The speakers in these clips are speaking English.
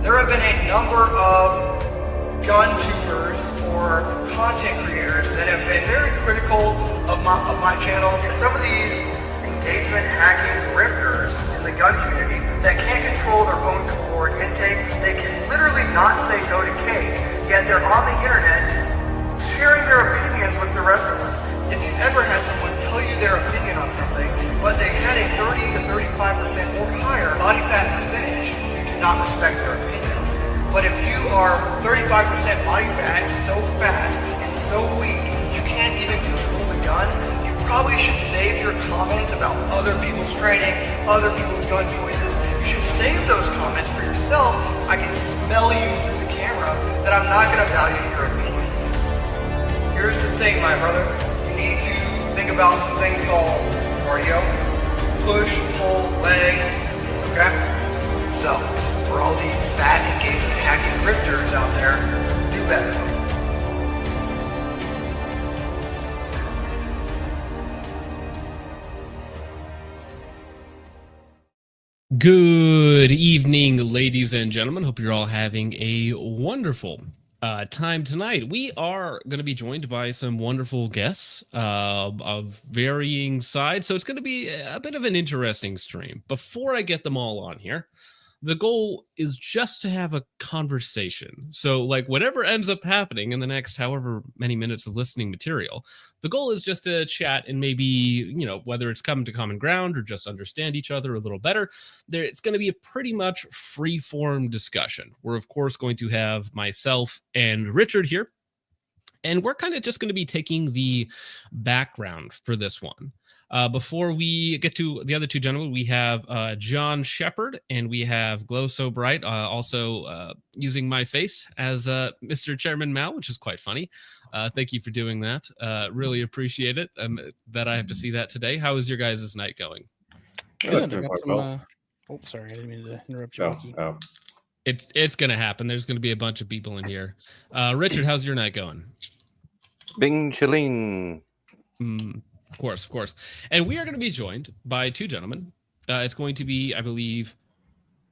There have been a number of gun tubers or content creators that have been very critical of my channel. Some of these engagement hacking grifters in the gun community that can't control their own caloric intake. They can literally not say no to cake, yet they're on the internet sharing their opinions with the rest of us. If you've ever had someone tell you their opinion on something, but they had a 30 to 35% or higher body fat percentage, you do not respect their opinion. But if you are 35% body fat, so fat, and so weak, you can't even control the gun, you probably should save your comments about other people's training, other people's gun choices. You should save those comments for yourself. I can smell you through the camera that I'm not going to value your opinion. Here's the thing, my brother. You need to think about some things called cardio, push, pull, legs, okay? So, for all the fat engagement hacking grifters out there, do better. Good evening, ladies and gentlemen. Hope you're all having a wonderful time tonight. We are going to be joined by some wonderful guests of varying sides, so it's going to be a bit of an interesting stream. Before I get them all on here, the goal is just to have a conversation. So, like, whatever ends up happening in the next however many minutes of listening material, the goal is just to chat and maybe, you know, whether it's come to common ground or just understand each other a little better. It's going to be a pretty much free-form discussion. We're, of course, going to have myself and Richard here, and we're kind of just going to be taking the background for this one. Before we get to the other two gentlemen, we have John Shepard and we have Glow So Bright, also using my face as Mr. Chairman Mao, which is quite funny. Thank you for doing that. Really appreciate it that I have to see that today. How is your guys' night going? Good. Sorry, I didn't mean to interrupt you. It's going to happen. There's going to be a bunch of people in here. Richard, how's your night going? Bing Chilling. Of course. And we are going to be joined by two gentlemen. It's going to be, I believe,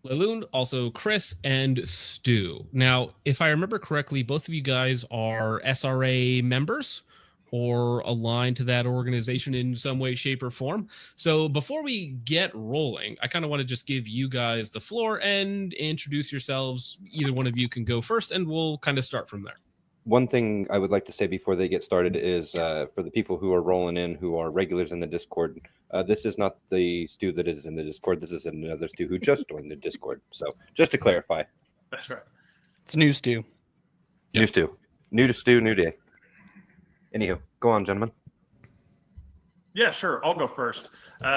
Laloon, also Chris, and Stu. Now, if I remember correctly, both of you guys are SRA members or aligned to that organization in some way, shape, or form. So before we get rolling, I kind of want to just give you guys the floor and introduce yourselves. Either one of you can go first, and we'll kind of start from there. One thing I would like to say before they get started is for the people who are rolling in, who are regulars in the Discord, this is not the Stu that is in the Discord. This is another Stu who just joined the Discord. So just to clarify. That's right. It's new Stu. New Stu. New to Stu, new day. Anywho, go on, gentlemen. Yeah, sure. I'll go first.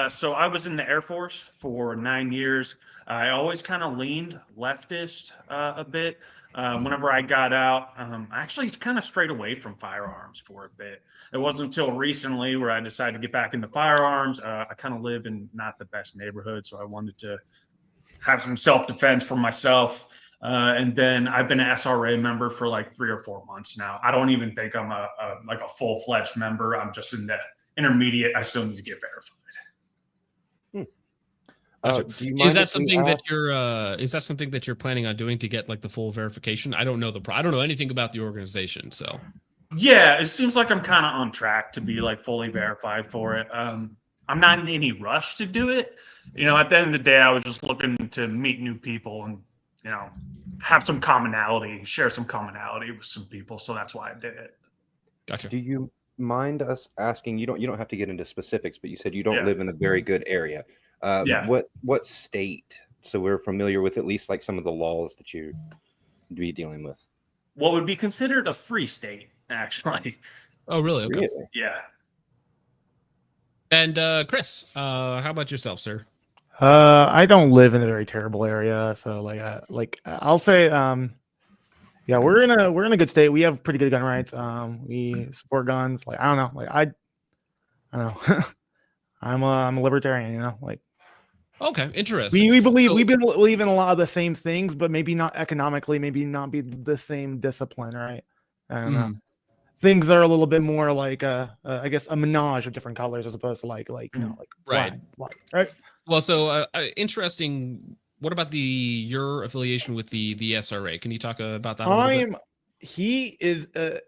So I was in the Air Force for 9 years. I always kind of leaned leftist a bit. Whenever I got out, I actually kind of strayed away from firearms for a bit. It wasn't until recently where I decided to get back into firearms. I kind of live in not the best neighborhood, so I wanted to have some self-defense for myself. And then I've been an SRA member for like 3 or 4 months now. I don't even think I'm a full-fledged member. I'm just in the intermediate. I still need to get verified. Is that something that you're planning on doing to get like the full verification? I don't know I don't know anything about the organization, so. Yeah, it seems like I'm kind of on track to be like fully verified for it. I'm not in any rush to do it. You know, at the end of the day, I was just looking to meet new people and, you know, have some commonality, share some commonality with some people. So that's why I did it. Gotcha. Do you mind us asking? You don't have to get into specifics, but you said you don't live in a very good area. What state? So we're familiar with at least like some of the laws that you be dealing with. What would be considered a free state, actually. Oh, really? Okay. Really? Yeah. And Chris, how about yourself, sir? I don't live in a very terrible area, so I'll say, yeah, we're in a good state. We have pretty good gun rights. We support guns. Like, I don't know. I don't know. I'm a libertarian, you know, like. Okay, interesting. We believe in a lot of the same things, but maybe not economically, maybe not be the same discipline, right? And things are a little bit more like I guess a menage of different colors as opposed to like you know, like right. black, right? Well, so interesting what about your affiliation with the SRA? Can you talk about that a little bit? He is an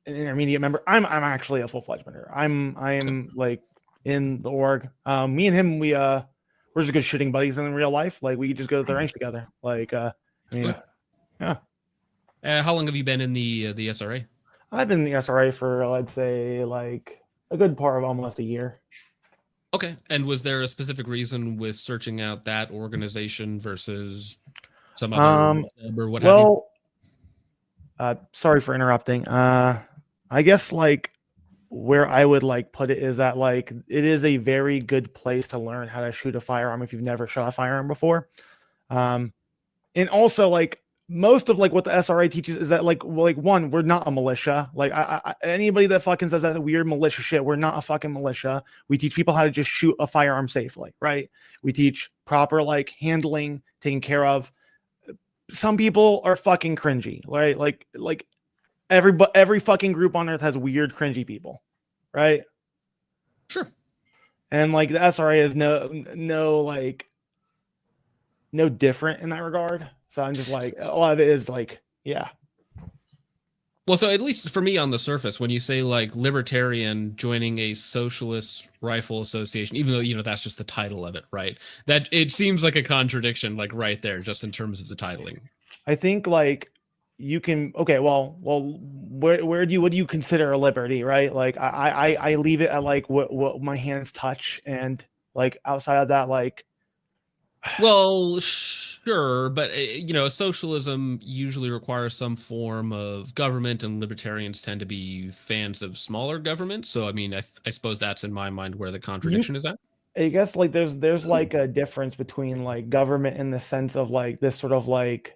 intermediate member. I'm actually a full-fledged member. I'm like in the org. Me and him, we're just good shooting buddies in real life. Like we just go to the range together. Like I mean, yeah. How long have you been in the SRA? I've been in the SRA for I'd say like a good part of almost a year. Okay. And was there a specific reason with searching out that organization versus some other or what have you? Sorry for interrupting. I guess like where I would like put it is that like it is a very good place to learn how to shoot a firearm if you've never shot a firearm before. And also like most of like what the SRA teaches is that like one, we're not a militia. Like anybody that fucking says that weird militia shit, we're not a fucking militia. We teach people how to just shoot a firearm safely, right? We teach proper like handling, taking care of. Some people are fucking cringy, right? Like every fucking group on earth has weird cringy people, right? Sure. And like the SRA is no different in that regard. So I'm just like, a lot of it is like, yeah. Well, so at least for me on the surface, when you say like libertarian joining a socialist rifle association, even though, you know, that's just the title of it, right? That it seems like a contradiction, like right there, just in terms of the titling. I think like you can, okay, well, what do you consider a liberty, right? Like I leave it at like what my hands touch, and like outside of that, like, well, sure, but you know, socialism usually requires some form of government, and libertarians tend to be fans of smaller government. So, I mean, I suppose that's in my mind where the contradiction is at. I guess like there's like a difference between like government in the sense of like this sort of like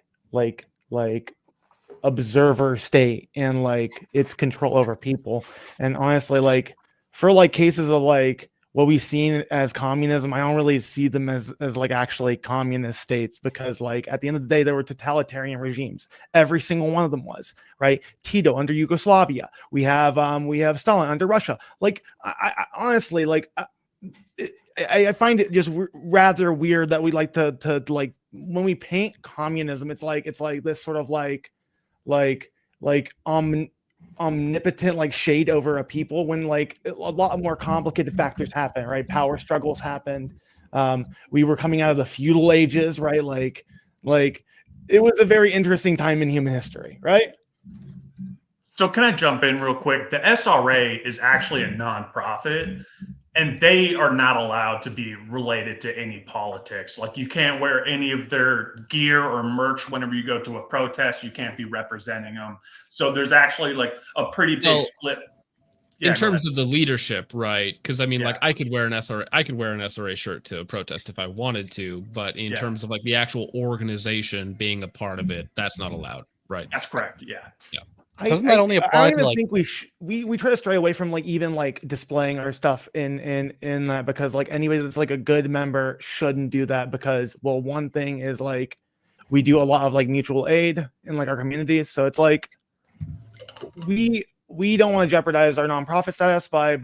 observer state and like its control over people. And honestly, like for like cases of like what we've seen as communism, I don't really see them as like actually communist states, because like at the end of the day, there were totalitarian regimes. Every single one of them was, right? Tito under Yugoslavia. We have Stalin under Russia. Like I honestly like I find it just rather weird that we like to like when we paint communism, it's like this sort of like omnipotent like shade over a people, when like a lot more complicated factors happen, right? Power struggles happened. We were coming out of the feudal ages, right? Like it was a very interesting time in human history, right? So can I jump in real quick? The SRA is actually a nonprofit, and they are not allowed to be related to any politics. Like you can't wear any of their gear or merch whenever you go to a protest. You can't be representing them. So there's actually like a pretty big split. Yeah, in terms of the leadership, right? Because I mean, like I could wear an SRA shirt to a protest if I wanted to, but in terms of like the actual organization being a part of it, that's not allowed, right? That's correct. Yeah. Doesn't that only apply to like? I think we try to stray away from like even like displaying our stuff in that, because like anybody that's like a good member shouldn't do that, because well, one thing is like we do a lot of like mutual aid in like our communities, so it's like we don't want to jeopardize our nonprofit status by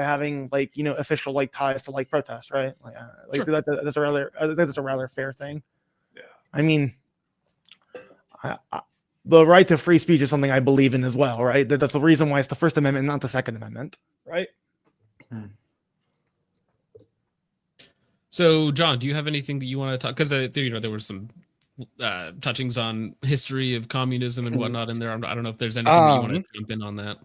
having like, you know, official like ties to like protests, right? Like, Sure. that's a rather fair thing. Yeah. I mean, the right to free speech is something I believe in as well, right? That's the reason why it's the First Amendment, not the Second Amendment, right? So, John, do you have anything that you want to talk? Because you know, there were some touchings on history of communism and whatnot in there. I don't know if there's anything that you want to jump in on that.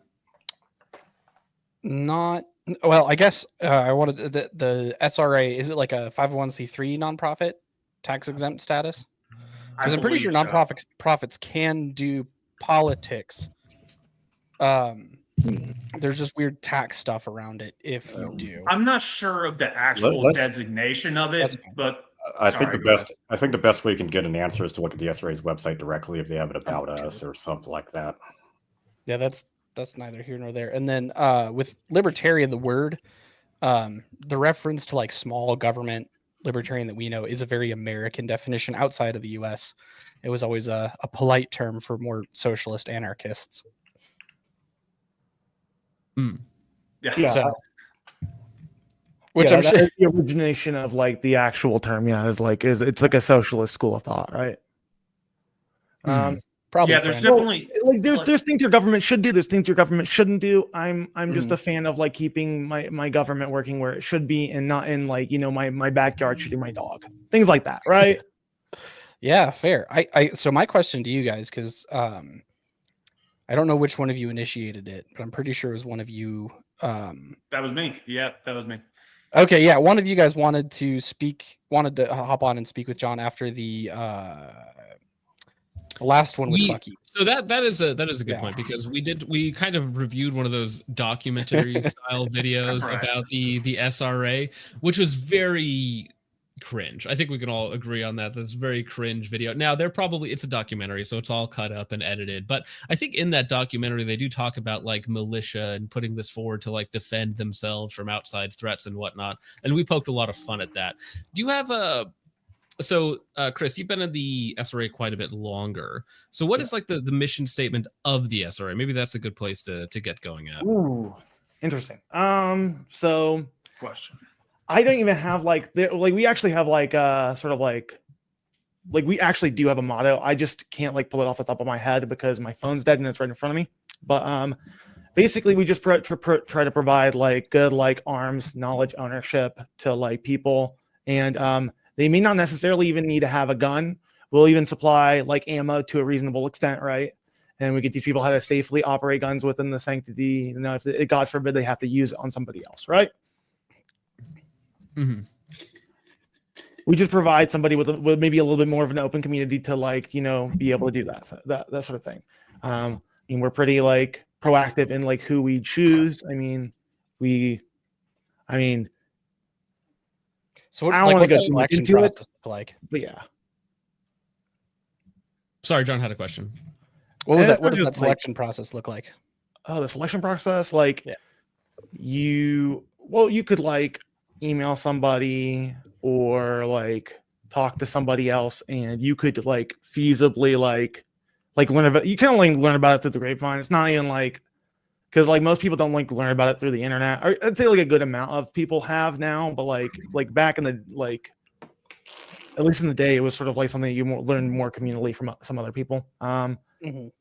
Not well. I guess I wanted the SRA. Is it like a 501c3 nonprofit, tax exempt status? Because I'm pretty sure nonprofits can do politics. There's just weird tax stuff around it if you do. I'm not sure of the actual designation of it, but I think the best way you can get an answer is to look at the SRA's website directly if they have it about us or something like that. Yeah, that's neither here nor there. And then with libertarian, the word, the reference to like small government libertarian that we know is a very American definition outside of the US. It was always a polite term for more socialist anarchists. Yeah. So, Which yeah, I'm that sure. is the origination of like the actual term. Yeah, is it's like a socialist school of thought, right? Hmm. Probably Yeah, there's French. definitely Like there's things your government should do, there's things your government shouldn't do. I'm just Mhm. a fan of like keeping my government working where it should be and not in like my backyard shooting my dog, things like that, right? Yeah, fair. So my question to you guys, because I don't know which one of you initiated it, but I'm pretty sure it was one of you. that was me. Yeah, that was me. Okay, yeah, one of you guys wanted to hop on and speak with John after the last one with Bucky. So that is a good Yeah. point, because we kind of reviewed one of those documentary style videos Right. about the SRA, which was very cringe. I think we can all agree on that. That's a very cringe video. Now it's a documentary, so it's all cut up and edited. But I think in that documentary they do talk about like militia and putting this forward to like defend themselves from outside threats and whatnot. And we poked a lot of fun at that. Do you have Chris, you've been in the SRA quite a bit longer. So what is like the mission statement of the SRA? Maybe that's a good place to get going at. Ooh, interesting. So Question. I don't even have like we actually have like sort of like we actually do have a motto. I just can't like pull it off the top of my head because my phone's dead and it's right in front of me. But basically we just try to provide like good like arms knowledge ownership to like people, and they may not necessarily even need to have a gun. We'll even supply like ammo to a reasonable extent, right? And we can teach people how to safely operate guns within the sanctity. If God forbid they have to use it on somebody else, right? Mm-hmm. We just provide somebody with maybe a little bit more of an open community to like be able to do that sort of thing. I mean, we're pretty like proactive in like who we choose. I mean, So I don't want what's to the go too much election into it, process look like? but yeah. Sorry, John had a question. What was And that? What it's does not that just, like- selection process look like? Oh, the selection process, like Yeah. you could like email somebody or like talk to somebody else, and you could like feasibly like learn about. You can only learn about it through the grapevine. It's not even like because like most people don't like learn about it through the internet. Or I'd say like a good amount of people have now, but like back in the like at least in the day, it was sort of like something you learn more communally from some other people. Mhm.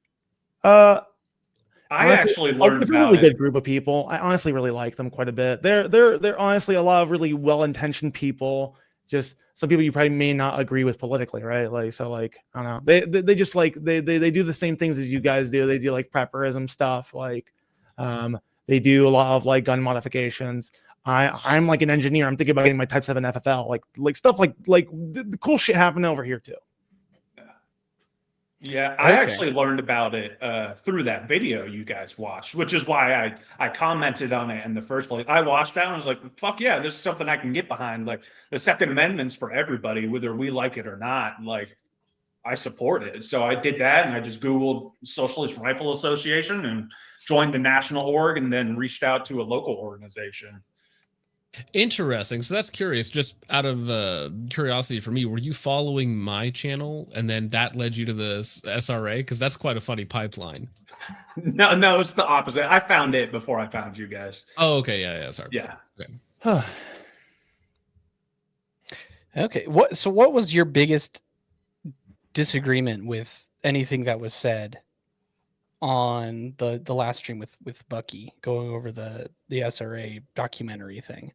I Honestly, actually learned it's a about really it. good group of people. I honestly really like them quite a bit. They're honestly a lot of really well-intentioned people. Just some people you probably may not agree with politically, right? Like so, like I don't know. They just like they do the same things as you guys do. They do like prepperism stuff. Like they do a lot of like gun modifications. I'm like an engineer. I'm thinking about getting my Type 7 FFL. Like stuff like the cool shit happening over here too. Yeah, I Okay. actually learned about it through that video you guys watched, which is why I commented on it in the first place. I watched that and I was like, fuck yeah, this is something I can get behind. Like the Second Amendment's for everybody, whether we like it or not. Like I support it. So I did that and I just Googled Socialist Rifle Association and joined the national org and then reached out to a local organization. Interesting. So that's curious. Just out of curiosity for me, were you following my channel and then that led you to the SRA? Because that's quite a funny pipeline. No, it's the opposite. I found it before I found you guys. Oh, okay. Yeah. Sorry. Yeah. Okay. Okay. What was your biggest disagreement with anything that was said on the last stream with Bucky going over the SRA documentary thing?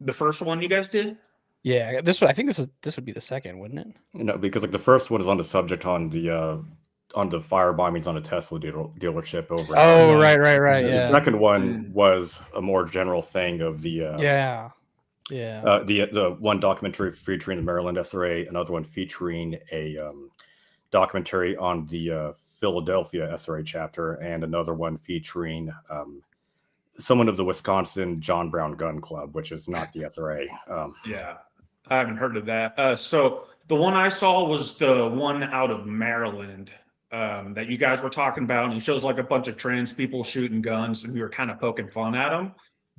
The first one you guys did? Yeah, I think this would be the second, wouldn't it? No, because like the first one is on the subject on the fire bombings on a Tesla dealership over. Oh, Yeah. right. The Yeah. second one was a more general thing of the Yeah. the one documentary featuring the Maryland SRA, another one featuring a documentary on the Philadelphia SRA chapter, and another one featuring someone of the Wisconsin John Brown Gun Club, which is not the SRA. Yeah, I haven't heard of that. So the one I saw was the one out of Maryland that you guys were talking about, and it shows like a bunch of trans people shooting guns, and we were kind of poking fun at them.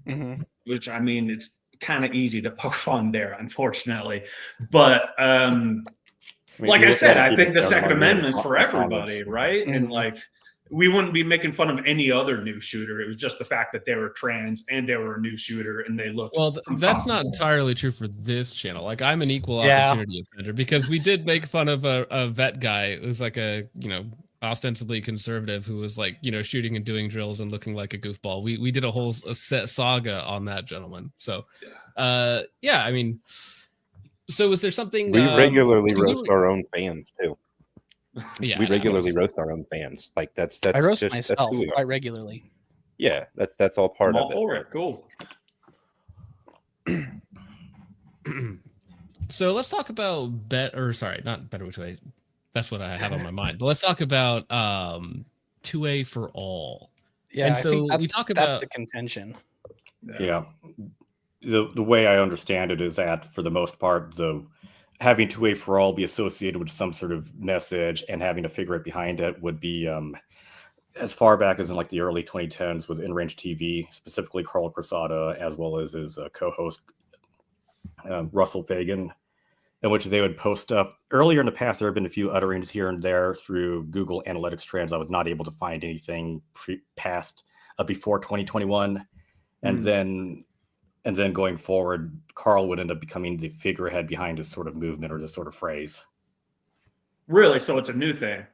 Mm-hmm. Which I mean, it's kind of easy to poke fun there, unfortunately. But I mean, like you I look said, at I people think the down Second on the Amendment's for comments. everybody, right? And Mhm. like we wouldn't be making fun of any other new shooter. It was just the fact that they were trans and they were a new shooter and they looked. Well, that's not entirely true for this channel. Like, I'm an equal Yeah. opportunity offender because we did make fun of a vet guy who's like a, ostensibly conservative who was like, shooting and doing drills and looking like a goofball. We did a whole set saga on that gentleman. So, yeah, I mean, so is there something We regularly 'cause roast our own fans too. Yeah, We regularly roast our own fans. Like that's I roast just myself that's who we are. quite regularly. Yeah, that's all part I'm of all it. for it. Cool. So let's talk about not better which way. That's what I have on my mind. But let's talk about 2A for all. Yeah, And I so think we talk that's about the contention. Yeah. The way I understand it is that for the most part, having 2A for all be associated with some sort of message and having a figure it behind it would be as far back as in like the early 2010s with In Range TV, specifically Carl Crosada, as well as his co-host Russell Fagan, in which they would post stuff. Earlier in the past, there have been a few utterings here and there through Google Analytics trends. I was not able to find anything past before 2021. And then going forward, Carl would end up becoming the figurehead behind this sort of movement or this sort of phrase. Really? So it's a new thing?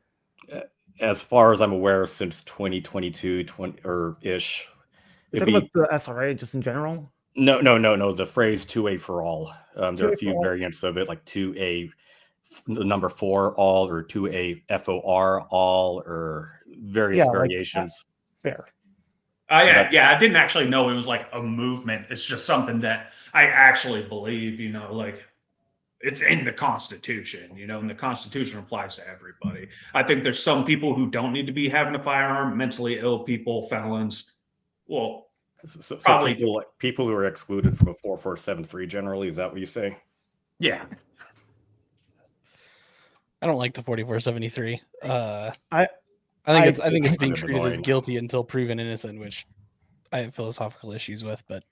As far as I'm aware, since 2022 or ish. You're talking about the SRA just in general? No. The phrase 2A for all. There are a few variants of it, like 2A, the number 4 all, or 2A FOR all, or various variations. Fair. Yeah, I didn't actually know it was like a movement. It's just something that I actually believe, like it's in the Constitution, and the Constitution applies to everybody. I think there's some people who don't need to be having a firearm, mentally ill people, felons. Well, so probably people who are excluded from a 4473 generally, is that what you say? Yeah. I don't like the 4473. I think it's being kind of treated as annoying. guilty until proven innocent, which I have philosophical issues with, but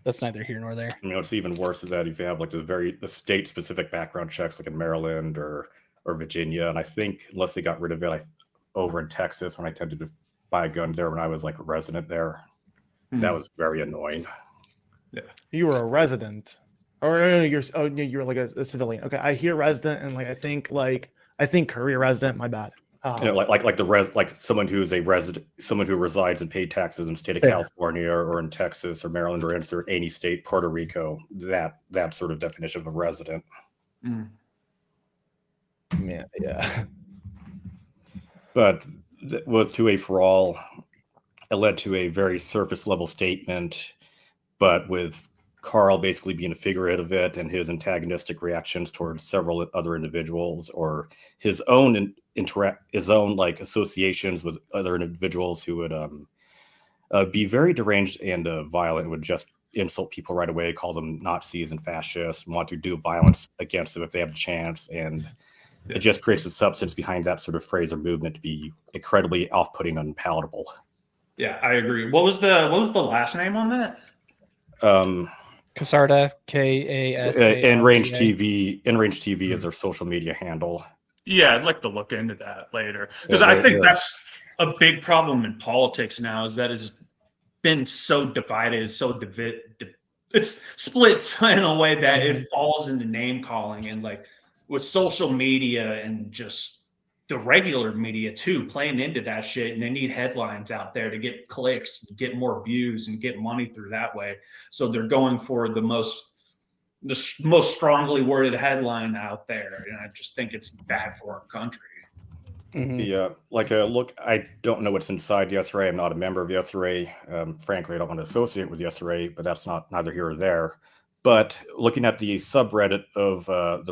that's neither here nor there. What's even worse is that if you have like the state specific background checks, like in Maryland or Virginia, and I think unless they got rid of it, over in Texas when I tended to buy a gun there when I was like a resident there, that was very annoying. Yeah. You were a resident, or you're like a civilian. Okay, I hear resident, and I think career resident. My bad. Like someone who's a resident, someone who resides and paid taxes in the state of California or in Texas or Maryland or insert any state, Puerto Rico, that sort of definition of a resident. Yeah. But with 2A for all, it led to a very surface level statement, but with Carl basically being a figurehead of it and his antagonistic reactions towards several other individuals or his own associations with other individuals who would be very deranged and violent, would just insult people right away, call them Nazis and fascists, want to do violence against them if they have a chance. And it just creates a substance behind that sort of phrase or movement to be incredibly off-putting and unpalatable. Yeah, I agree. What was the last name on that? Casarda, Kasa. In Range TV is their social media handle. Yeah, I'd like to look into that later because I think that's a big problem in politics now. Is that it's been so divided, so it's split in a way that it falls into name calling and with social media and just the regular media too, playing into that shit, and they need headlines out there to get clicks, get more views, and get money through that way. So they're going for the most strongly worded headline out there, and I just think it's bad for our country. Look, I don't know what's inside the SRA. I'm not a member of the SRA. Frankly, I don't want to associate with the SRA, but that's neither here or there. But looking at the subreddit of the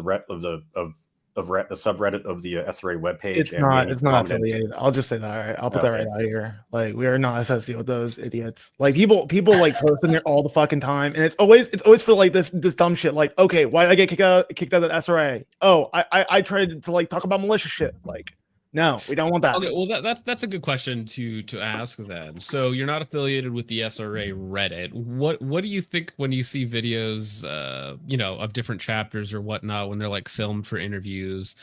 subreddit of the SRA webpage. It's not affiliated. I'll just say that. All right. I'll put that right out here. We are not associated with those idiots. People post in there all the fucking time, and it's always for this dumb shit. Okay, why did I get kicked out of the SRA? Oh, I tried to talk about militia shit. No, we don't want that. Okay, well that's a good question to ask then. So you're not affiliated with the SRA Reddit. What do you think when you see videos of different chapters or whatnot when they're filmed for interviews?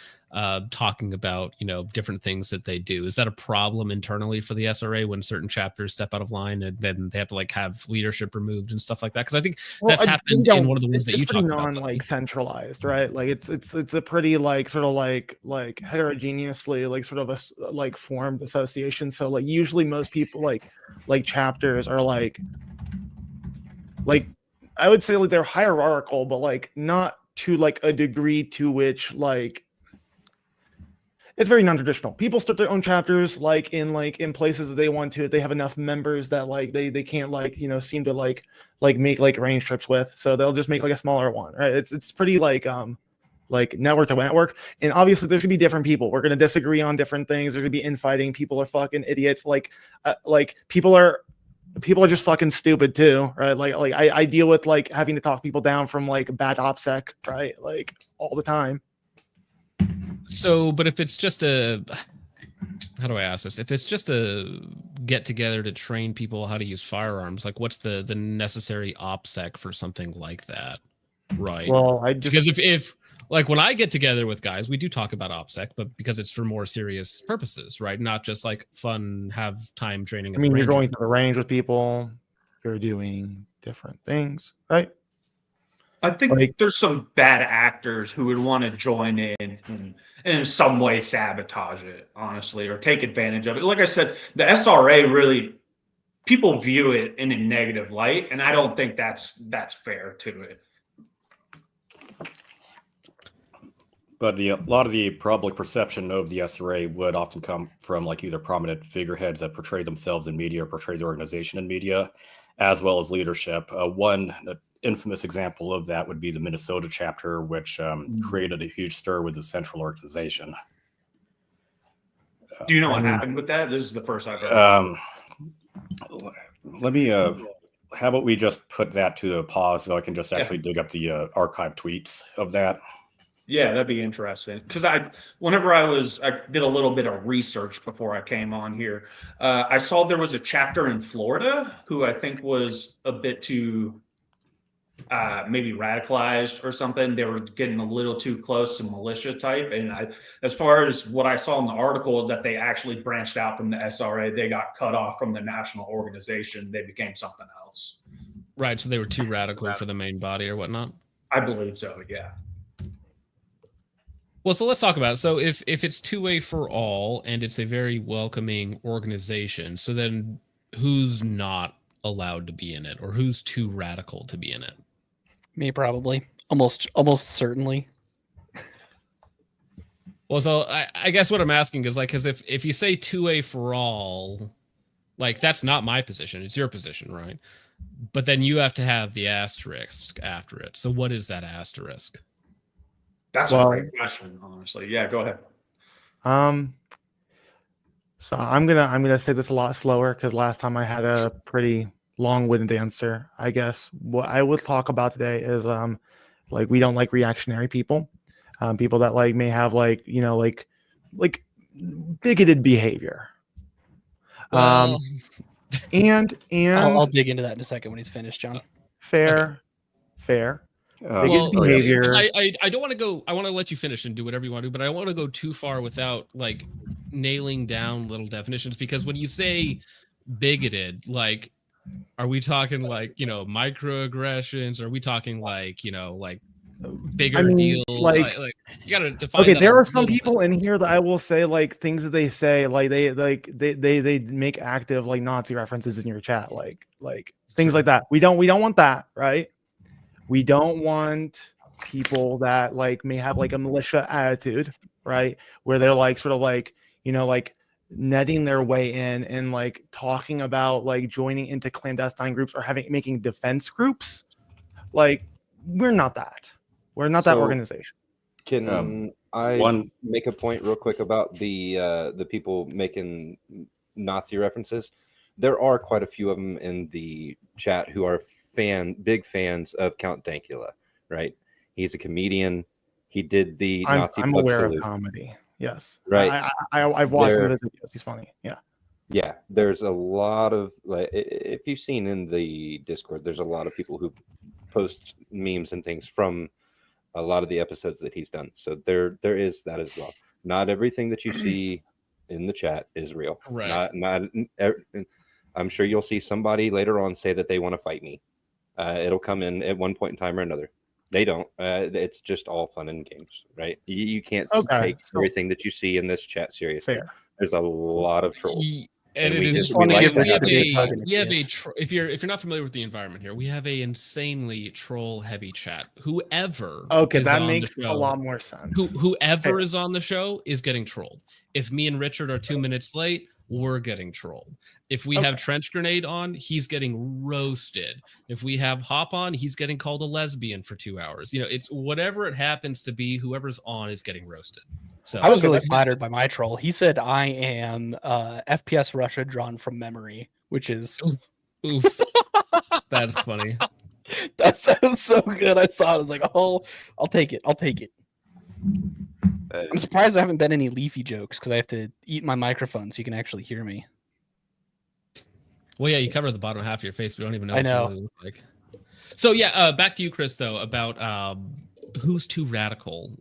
talking about, different things that they do. Is that a problem internally for the SRA when certain chapters step out of line and then they have to like have leadership removed and stuff like that? Because I think that's happened in one of the ones that you it's pretty talked about. like centralized, right? Like it's a pretty like sort of like heterogeneously like sort of a like formed association. So like usually most people like chapters are like I would say like they're hierarchical, but like not to like a degree to which like it's very non-traditional. People start their own chapters like in places that they want to. They have enough members that like they can't like seem to like make like range trips with. So they'll just make like a smaller one, right? It's pretty like network to network. And obviously there's gonna be different people. We're gonna disagree on different things. There's gonna be infighting. People are fucking idiots. Like people are just fucking stupid too, right? Like I deal with like having to talk people down from like bad OPSEC, right? Like all the time. So, but if it's just how do I ask this? If it's just a get together to train people how to use firearms, like what's the necessary OPSEC for something like that? Right. Well, because if like when I get together with guys, we do talk about OPSEC, but because it's for more serious purposes, right? Not just like fun, have time training. I mean, you're going to the range with people, you're doing different things, right? I think there's some bad actors who would want to join in and in some way sabotage it, honestly, or take advantage of it. Like I said, the SRA really, people view it in a negative light, and I don't think that's fair to it. But a lot of the public perception of the SRA would often come from like either prominent figureheads that portray themselves in media or portray the organization in media, as well as leadership. One infamous example of that would be the Minnesota chapter, which created a huge stir with the central organization. Do you know what happened with that? This is the first I've heard. Let me. How about we just put that to a pause so I can just actually dig up the archive tweets of that. Yeah, that'd be interesting. Because I did a little bit of research before I came on here. I saw there was a chapter in Florida who I think was a bit too maybe radicalized or something. They were getting a little too close to militia type. And as far as what I saw in the article is that they actually branched out from the SRA. They got cut off from the national organization. They became something else. Right. So they were too radical for the main body or whatnot. I believe so. Yeah. Well, so let's talk about it. So if it's two-way for all and it's a very welcoming organization, so then who's not allowed to be in it, or who's too radical to be in it? Me, probably. Almost certainly. Well, so I guess what I'm asking is like, because if you say two-way for all, like that's not my position, it's your position, right? But then you have to have the asterisk after it. So what is that asterisk? That's a great question, honestly. Yeah, go ahead. So I'm gonna say this a lot slower because last time I had a pretty long-winded answer. I guess what I would talk about today is like we don't like reactionary people, people that like may have like like bigoted behavior. Well, and I'll dig into that in a second when he's finished, John. Fair. Well, behavior. I don't want to go. I want to let you finish and do whatever you want to do, but I don't want to go too far without like nailing down little definitions. Because when you say bigoted, like, are we talking like microaggressions? Are we talking like like bigger deal? Like you gotta define. Okay, that there are some people in here that I will say like things that they say like they make active like Nazi references in your chat, like things like that. We don't want that, right? We don't want people that like may have like a militia attitude, right? Where they're like sort of like, like netting their way in and like talking about like joining into clandestine groups or making defense groups. Like we're not that. We're not that organization. Can I make a point real quick about the people making Nazi references? There are quite a few of them in the chat who are big fans of Count Dankula, right? He's a comedian. He did the Nazi I'm blood aware salute. Of comedy. Yes. Right. I've watched some of his videos. He's funny. Yeah. Yeah. There's a lot of like if you've seen in the Discord, there's a lot of people who post memes and things from a lot of the episodes that he's done. So there is that as well. Not everything that you see in the chat is real. Correct. I'm sure you'll see somebody later on say that they want to fight me. It'll come in at one point in time or another. They don't. It's just all fun and games, right? You can't take everything that you see in this chat seriously. Fair. There's a lot of trolls. And we it is just- we like to we have have a big hug in a the we have a face. if you're not familiar with the environment here, we have a insanely troll heavy chat. Whoever Okay, is that on the makes a show- lot more sense. whoever Fair. is on the show is getting trolled. If me and Richard are 2 minutes late, we're getting trolled. If we have Trench Grenade on, he's getting roasted. If we have Hop on, he's getting called a lesbian for 2 hours. You know, it's whatever it happens to be, whoever's on is getting roasted. So I was really flattered by my troll. He said I am FPS Russia drawn from memory, which is oof. That's funny. that sounds so good. I saw it. I was like, oh, I'll take it. I'll take it. I'm surprised there haven't been any leafy jokes because I have to eat my microphone so you can actually hear me. Well, yeah, you cover the bottom half of your face. We don't even know I what know. you really look like. So yeah, back to you, Chris, though, about who's too radical,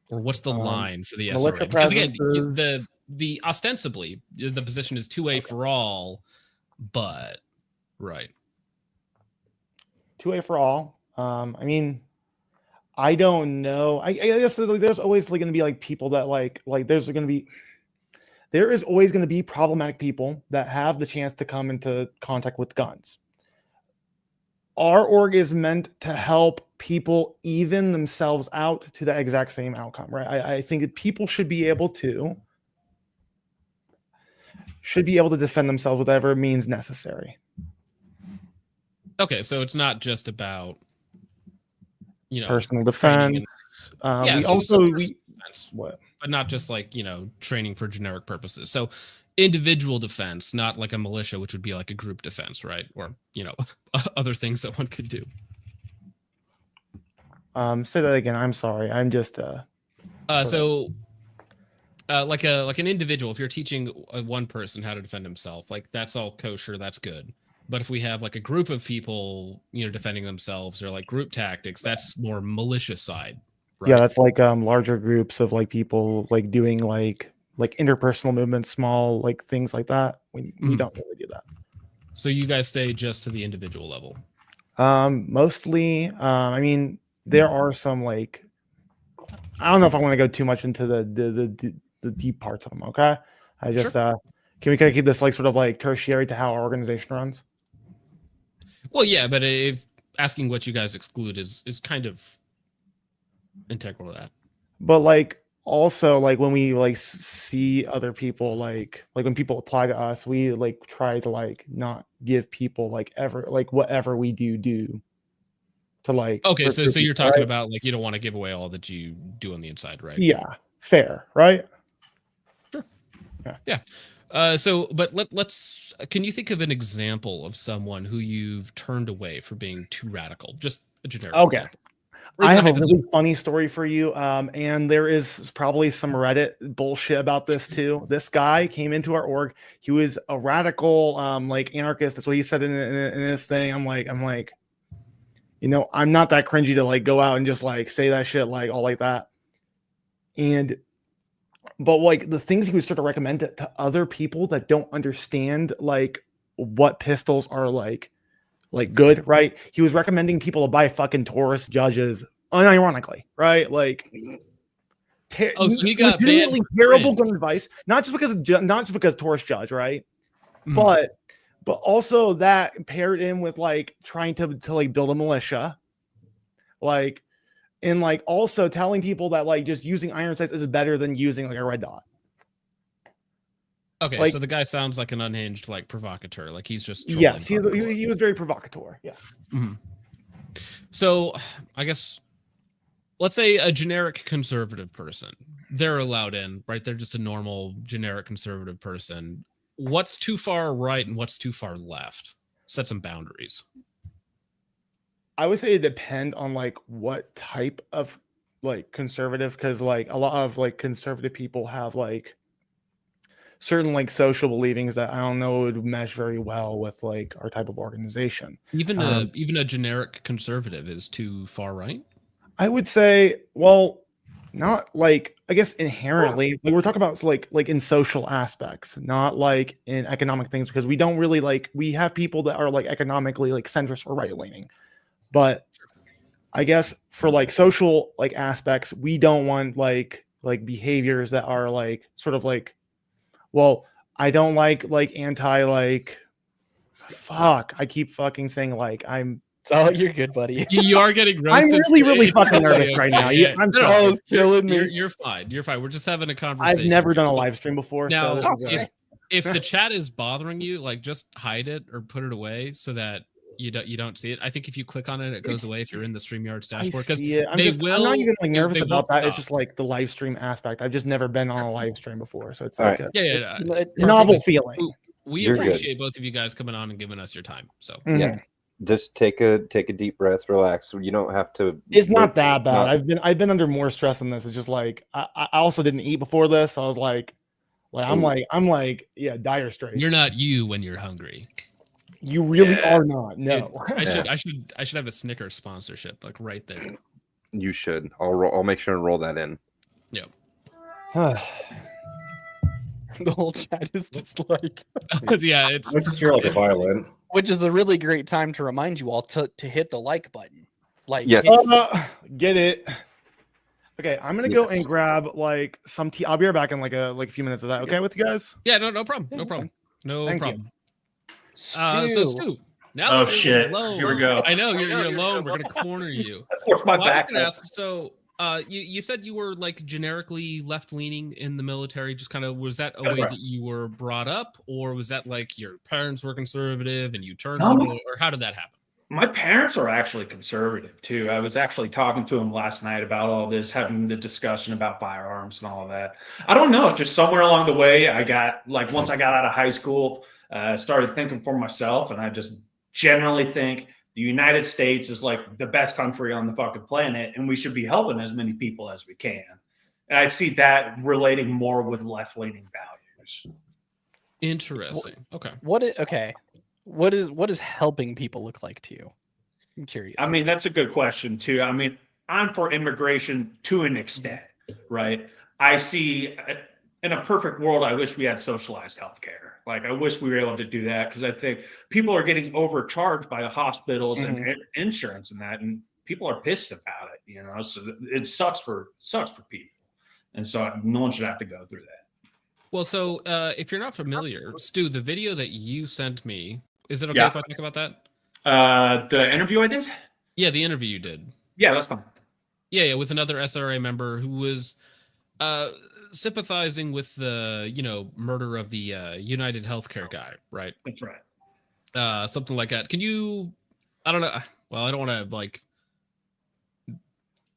or what's the line for the militia SRA? Because again, presence the ostensibly the position is 2A for all, but right. 2A for all. I mean, I don't know. I guess there's always going to be like people that like there is always going to be problematic people that have the chance to come into contact with guns. Our org is meant to help people even themselves out to the exact same outcome, right? I think that people should be able to defend themselves with whatever means necessary. Okay, so it's not just about personal training defense. and- We so also personal we defense, what? but not just like training for generic purposes. So individual defense, not like a militia, which would be like a group defense, right? Or other things that one could do. Say that again. I'm sorry. I'm just Like an individual, if you're teaching one person how to defend himself, like that's all kosher, that's good. But if we have like a group of people, defending themselves, or like group tactics, that's more militia side. Right? Yeah, that's like larger groups of like people like doing like interpersonal movements, small like things like that. We don't really do that. So you guys stay just to the individual level. Mostly. I mean, there are some like I don't know if I want to go too much into the deep parts of them. Okay, I just can we kind of keep this like sort of like tertiary to how our organization runs? Well, yeah, but if asking what you guys exclude is kind of integral to that. But like also like when we like see other people like when people apply to us, we like try to like not give people like ever like whatever we do to like. Okay, so you're people, talking right? about like you don't want to give away all that you do on the inside, right? Yeah, fair, right? Sure. Yeah. But let's. Can you think of an example of someone who you've turned away for being too radical? Just a generic. Okay. Example. Or I even have a really funny story for you. And there is probably some Reddit bullshit about this too. This guy came into our org. He was a radical, like anarchist. That's what he said in this thing. I'm like, I'm not that cringy to like go out and just like say that shit like all like that. But like the things he would start to recommend to other people that don't understand like what pistols are like good, right? He was recommending people to buy fucking Taurus judges, unironically, right? Like, so he got legitimately banned for terrible cringe. gun advice, not just because Taurus judge, right? Mhm. But also that paired in with like trying to like build a militia, like. And like also telling people that like just using iron sights is better than using like a red dot. Okay, like- so the guy sounds like an unhinged like provocateur. Like he's just Yes, trolling he was very provocateur. Yeah. Mhm. So I guess let's say a generic conservative person. They're allowed in, right? They're just a normal generic conservative person. What's too far right and what's too far left? Set some boundaries. I would say it depend on like what type of like conservative, because like a lot of like conservative people have like certain like social believings that I don't know would mesh very well with like our type of organization. Even a generic conservative is too far right. I would say, well, not like I guess inherently. Like we're talking about like in social aspects, not like in economic things, because we don't really like we have people that are like economically like centrist or right leaning, but I guess for like social like aspects, we don't want like behaviors that are like sort of like, well, I don't like anti like fuck. I keep fucking saying like So you're good, buddy. You are getting I'm roasted. really fucking nervous right now. Yeah. I'm No, sorry. it's killing me. You're fine. You're fine. We're just having a conversation. I've never done a here. live stream before. Now, So this is, if the chat is bothering you, like just hide it or put it away so that you don't see it. I think if you click on it, it goes away if you're in the StreamYard's I dashboard. Because see it. I'm not even like nervous about that. It's just like the live stream aspect. I've just never been on a live stream before, so it's All like right. a novel feeling. We You're good. appreciate both of you guys coming on and giving us your time. So Mhm. Just take a deep breath, relax. You don't have to. It's not that bad. I've been under more stress than this. It's just like I also didn't eat before this. So I was like I'm like yeah, dire straits. you're not you when you're hungry. You really are not. No. I should have a Snickers sponsorship like right there. You should. I'll make sure and roll that in. Yep. The whole chat is just like, Yeah, it's I just hear like a violin. which is a really great time to remind you all to hit the like button. Like, Yes. Get it. Okay, I'm gonna go and Yes. grab like some tea. I'll be right back in like a few minutes. Is that okay with you guys? yeah, no problem. No problem. No Thank problem. Stu, So Stu, now Oh, that we're shit. alone- Here we go. I know you're alone. We're gonna corner you. Where's my Well, I was back? gonna ask. So, you said you were like generically left leaning in the military. Just kind of was that a way Correct. that you were brought up, or was that like your parents were conservative and you turned No. liberal, or how did that happen? My parents are actually conservative too. I was actually talking to them last night about all this, having the discussion about firearms and all of that. I don't know. It's just somewhere along the way, I got like once I got out of high school, I started thinking for myself, and I just generally think the United States is like the best country on the fucking planet, and we should be helping as many people as we can. And I see that relating more with left-leaning values. Interesting. Okay. what is helping people look like to you? I'm curious. I mean, that's a good question too. I mean, I'm for immigration to an extent, right? I see in a perfect world, I wish we had socialized healthcare. Like, I wish we were able to do that because I think people are getting overcharged by the hospitals and insurance and that, and people are pissed about it. You know, so it sucks for people, and so no one should have to go through that. Well, so if you're not familiar, Stu, the video that you sent me, is it okay Yeah. if I talk about that? The interview I did? Yeah, the interview you did. Yeah, that's fine. Yeah, with another SRA member who was sympathizing with the murder of the United Healthcare guy, right? That's right. Something like that. Can you? I don't know. Well, I don't want to like.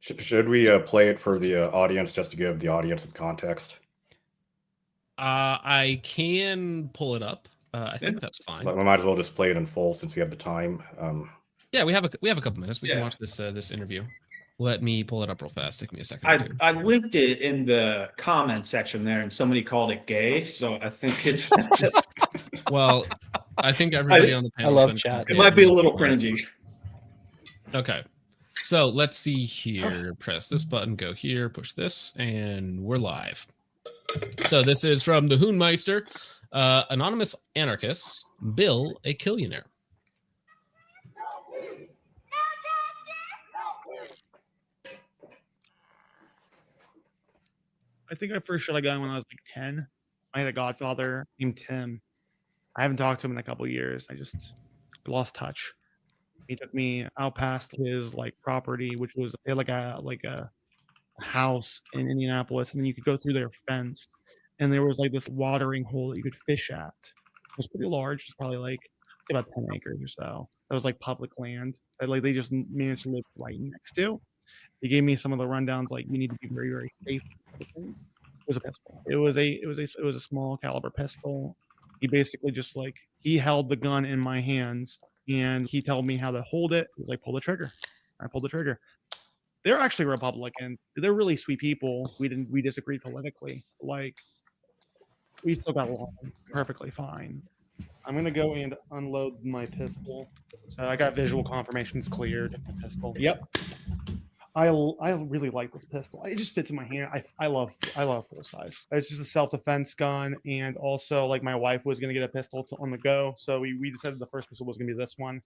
Should we play it for the audience just to give the audience some context? I can pull it up. I think that's fine. But we might as well just play it in full since we have the time. Yeah, we have a couple minutes. We can Yeah. watch this interview. Let me pull it up real fast. Take me a second. I linked it in the comment section there, and somebody called it gay. So I think it's Well, I think everybody on the panel. love chat. it might be a little cringy. Okay. So let's see here. Press this button, go here, push this, and we're live. So this is from the Hoonmeister, anonymous anarchists, Bill a Killionaire. I think I first shot a gun when I was like 10. I had a godfather named Tim. I haven't talked to him in a couple years. I just lost touch. He took me out past his like property, which was they had like a house in Indianapolis, and then you could go through their fence, and there was like this watering hole that you could fish at. It was pretty large. It's probably like say about 10 acres or so. That was like public land that like they just managed to live right next to. He gave me some of the rundowns, like you need to be very, very safe. It was a pistol. It was a small caliber pistol. He basically just like he held the gun in my hands and he told me how to hold it. He was like, pull the trigger. I pulled the trigger. They're actually Republican. They're really sweet people. We disagreed politically. Like we still got along perfectly fine. I'm gonna go and unload my pistol. So I got visual confirmations cleared. My pistol. Yep. I really like this pistol. It just fits in my hand. I love full size. It's just a self-defense gun, and also like my wife was gonna get a pistol on the go, so we decided the first pistol was gonna be this one.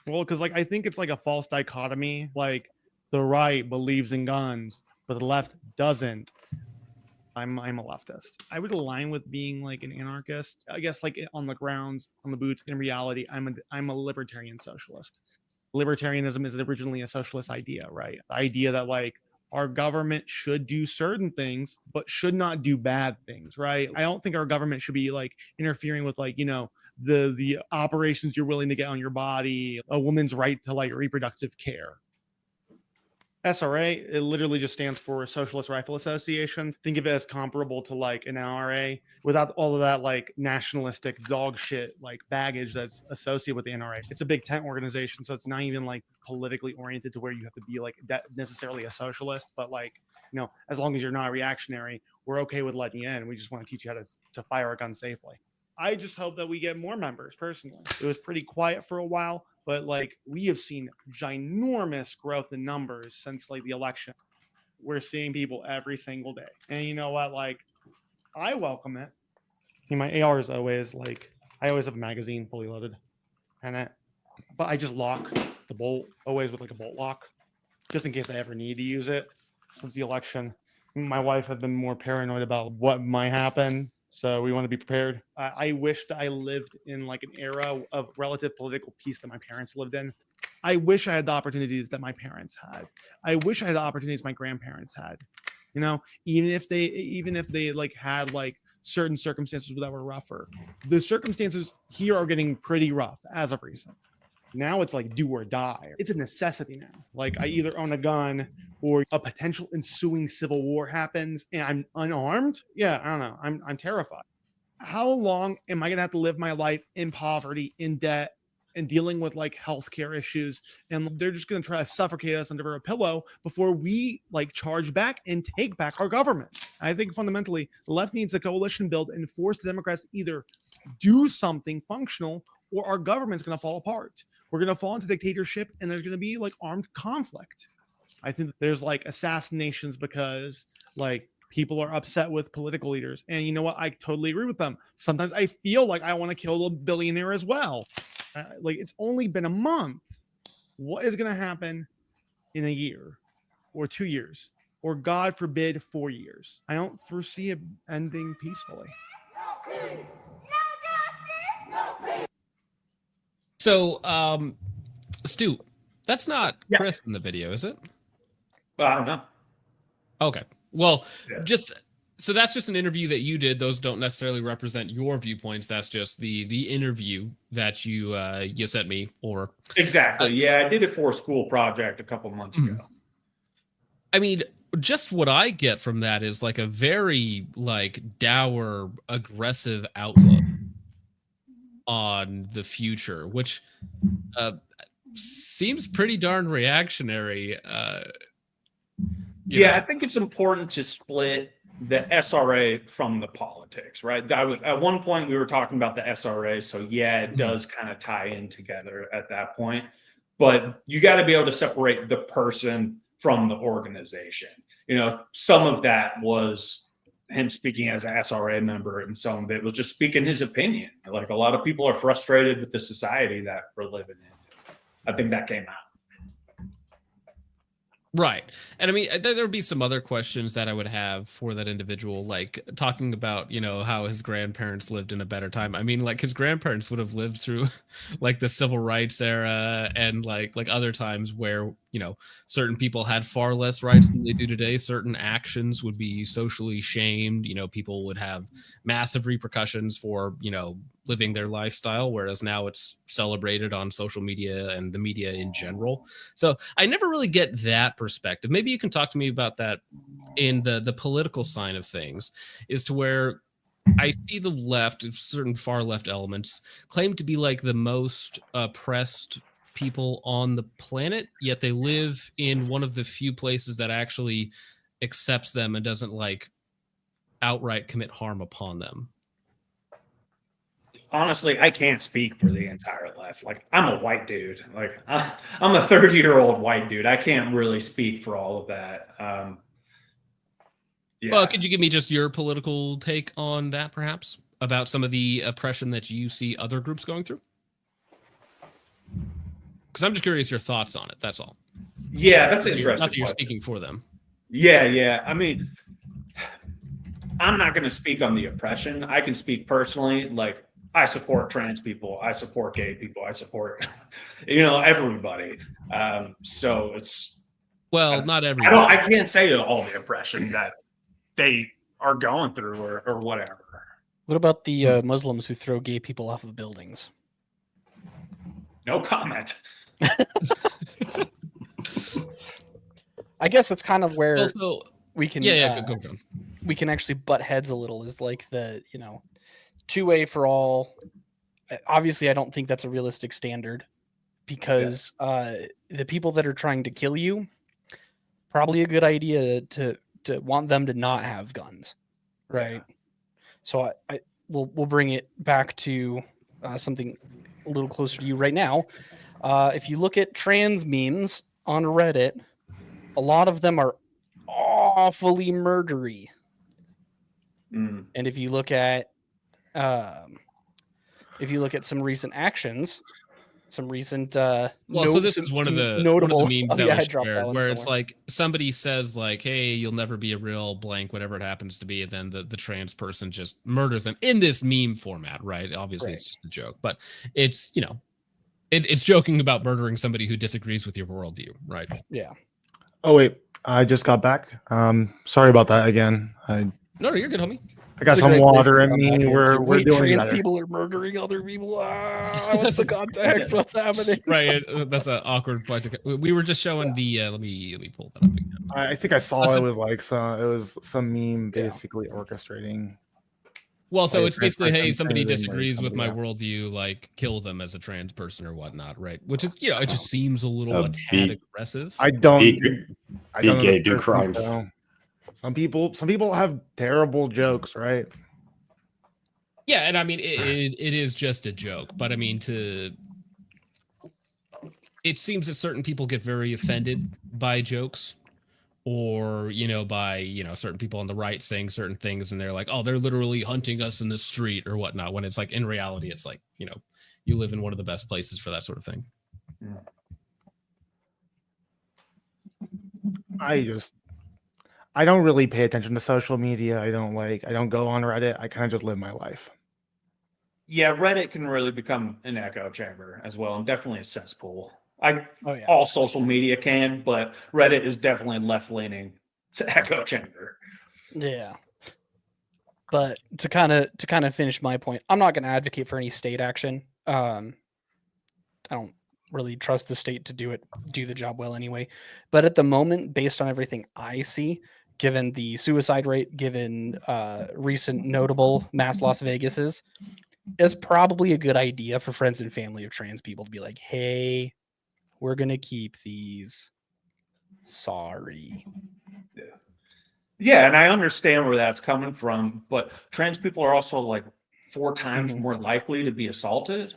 Well, because like I think it's like a false dichotomy. Like the right believes in guns, but the left doesn't. I'm a leftist. I would align with being like an anarchist. I guess like on the grounds, on the boots. In reality, I'm a libertarian socialist. Libertarianism is originally a socialist idea, right? The idea that like our government should do certain things, but should not do bad things, right? I don't think our government should be like interfering with like, the operations you're willing to get on your body, a woman's right to like reproductive care. SRA, it literally just stands for Socialist Rifle Association. Think of it as comparable to like an NRA without all of that like nationalistic dog shit like baggage that's associated with the NRA. It's a big tent organization, so it's not even like politically oriented to where you have to be like necessarily a socialist, but like, as long as you're not reactionary, we're okay with letting you in. We just want to teach you how to fire a gun safely. I just hope that we get more members personally. It was pretty quiet for a while, but like we have seen ginormous growth in numbers since like the election. We're seeing people every single day. And you know what? Like I welcome it. My AR is always like, I always have a magazine fully loaded and but I just lock the bolt always with like a bolt lock just in case I ever need to use it. Since the election, my wife has been more paranoid about what might happen. So we want to be prepared. I wish that I lived in like an era of relative political peace that my parents lived in. I wish I had the opportunities that my parents had. I wish I had the opportunities my grandparents had. Even if they like had like certain circumstances that were rougher. The circumstances here are getting pretty rough as of recent. Now it's like do or die. It's a necessity now. Like I either own a gun or a potential ensuing civil war happens and I'm unarmed. Yeah, I don't know. I'm terrified. How long am I going to have to live my life in poverty, in debt, and dealing with like healthcare issues? And they're just going to try to suffocate us under a pillow before we like charge back and take back our government. I think fundamentally the left needs a coalition build and force the Democrats to either do something functional or our government's going to fall apart. We're going to fall into dictatorship and there's going to be like armed conflict. I think there's like assassinations because like people are upset with political leaders. And you know what? I totally agree with them. Sometimes I feel like I want to kill the billionaire as well. Like it's only been a month. What is going to happen in a year or 2 years or God forbid 4 years? I don't foresee it ending peacefully. So, Stu, that's not Chris in the video, is it? I don't know. Okay. Well, so that's just an interview that you did. Those don't necessarily represent your viewpoints. That's just the interview that you sent me. Or exactly. Yeah, I did it for a school project a couple months ago. I mean, just what I get from that is like a very like dour, aggressive outlook on the future, which seems pretty darn reactionary. I think it's important to split the SRA from the politics, right? At one point we were talking about the SRA, so it does kind of tie in together at that point. But you got to be able to separate the person from the organization. Some of that was him speaking as an SRA member, and some of it was just speaking his opinion. Like a lot of people are frustrated with the society that we're living in. I think that came out. Right. And I mean, there would be some other questions that I would have for that individual, like talking about, how his grandparents lived in a better time. I mean, like his grandparents would have lived through like the civil rights era and like other times where, certain people had far less rights than they do today. Certain actions would be socially shamed. People would have massive repercussions for, living their lifestyle, whereas now it's celebrated on social media and the media in general. So I never really get that perspective. Maybe you can talk to me about that in the political side of things, is to where I see the left, certain far left elements, claim to be like the most oppressed people on the planet, yet they live in one of the few places that actually accepts them and doesn't like outright commit harm upon them. honestly, I can't speak for the entire left. Like, I'm a white dude. Like, I'm a 30-year-old white dude. I can't really speak for all of that. Yeah. Well, could you give me just your political take on that, perhaps, about some of the oppression that you see other groups going through? Because I'm just curious your thoughts on it. That's all. Yeah, that's an Not interesting that you're question. speaking for them. Yeah. I mean, I'm not going to speak on the oppression. I can speak personally. Like, I support trans people. I support gay people. I support, everybody. So it's. Well, not everybody. I can't say all the oppression that they are going through or whatever. What about the Muslims who throw gay people off of buildings? No comment. I guess it's kind of where Also, we can go, John. we can actually butt heads a little, is like the two-way for all. Obviously, I don't think that's a realistic standard, because the people that are trying to kill you, probably a good idea to want them to not have guns, right? Yeah. So we'll bring it back to something a little closer to you right now. If you look at trans memes on Reddit, a lot of them are awfully murdery. And if you look at some recent actions, some recent so this is one of the notable memes that was shared, where it's like somebody says like, hey, you'll never be a real blank, whatever it happens to be, and then the trans person just murders them in this meme format, right? Obviously, It's just a joke, but it's it's joking about murdering somebody who disagrees with your worldview, right? Yeah. Oh wait, I just got back. Sorry about that again. No, you're good, homie. I got some water in me. We're doing trans better. people are murdering other people. What's the context? What's happening? Right, that's an awkward place. We were just showing the. Let me pull that up again. I think I saw it was like some meme basically orchestrating. Well, so it's basically, hey, somebody disagrees with my worldview, like kill them as a trans person or whatnot, right? Which is, it just seems a little a tad aggressive. I don't be gay, do crimes. Though. Some people have terrible jokes, right? Yeah, and I mean it is just a joke, but I mean it seems that certain people get very offended by jokes, or by certain people on the right saying certain things, and they're like, oh, they're literally hunting us in the street or whatnot, when it's like in reality it's like you live in one of the best places for that sort of thing. I don't really pay attention to social media. I don't go on Reddit. I kind of just live my life. Yeah, Reddit can really become an echo chamber as well, and definitely a cesspool. Yeah. All social media can, but Reddit is definitely left-leaning to echo chamber. Yeah. But to kind of finish my point, I'm not going to advocate for any state action. I don't really trust the state to do the job well anyway. But at the moment, based on everything I see, given the suicide rate, given recent notable mass Las Vegases, it's probably a good idea for friends and family of trans people to be like, hey, we're going to keep these. Sorry. Yeah, and I understand where that's coming from, but trans people are also like 4 times more likely to be assaulted.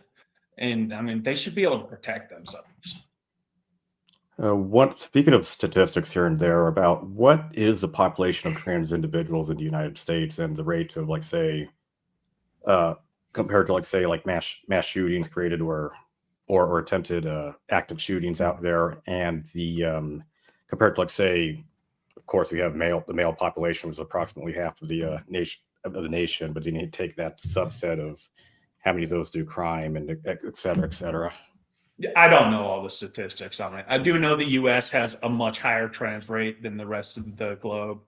And I mean, they should be able to protect themselves. Speaking of statistics here and there about what is the population of trans individuals in the United States and the rate of, like, say, compared to, like, say, like mass shootings created or attempted active shootings out there, and the compared to, like, say, of course, we have the male population was approximately half of the nation, but then you take that subset of how many of those do crime, and et cetera, et cetera. I don't know all the statistics on it. I do know the U.S. has a much higher trans rate than the rest of the globe.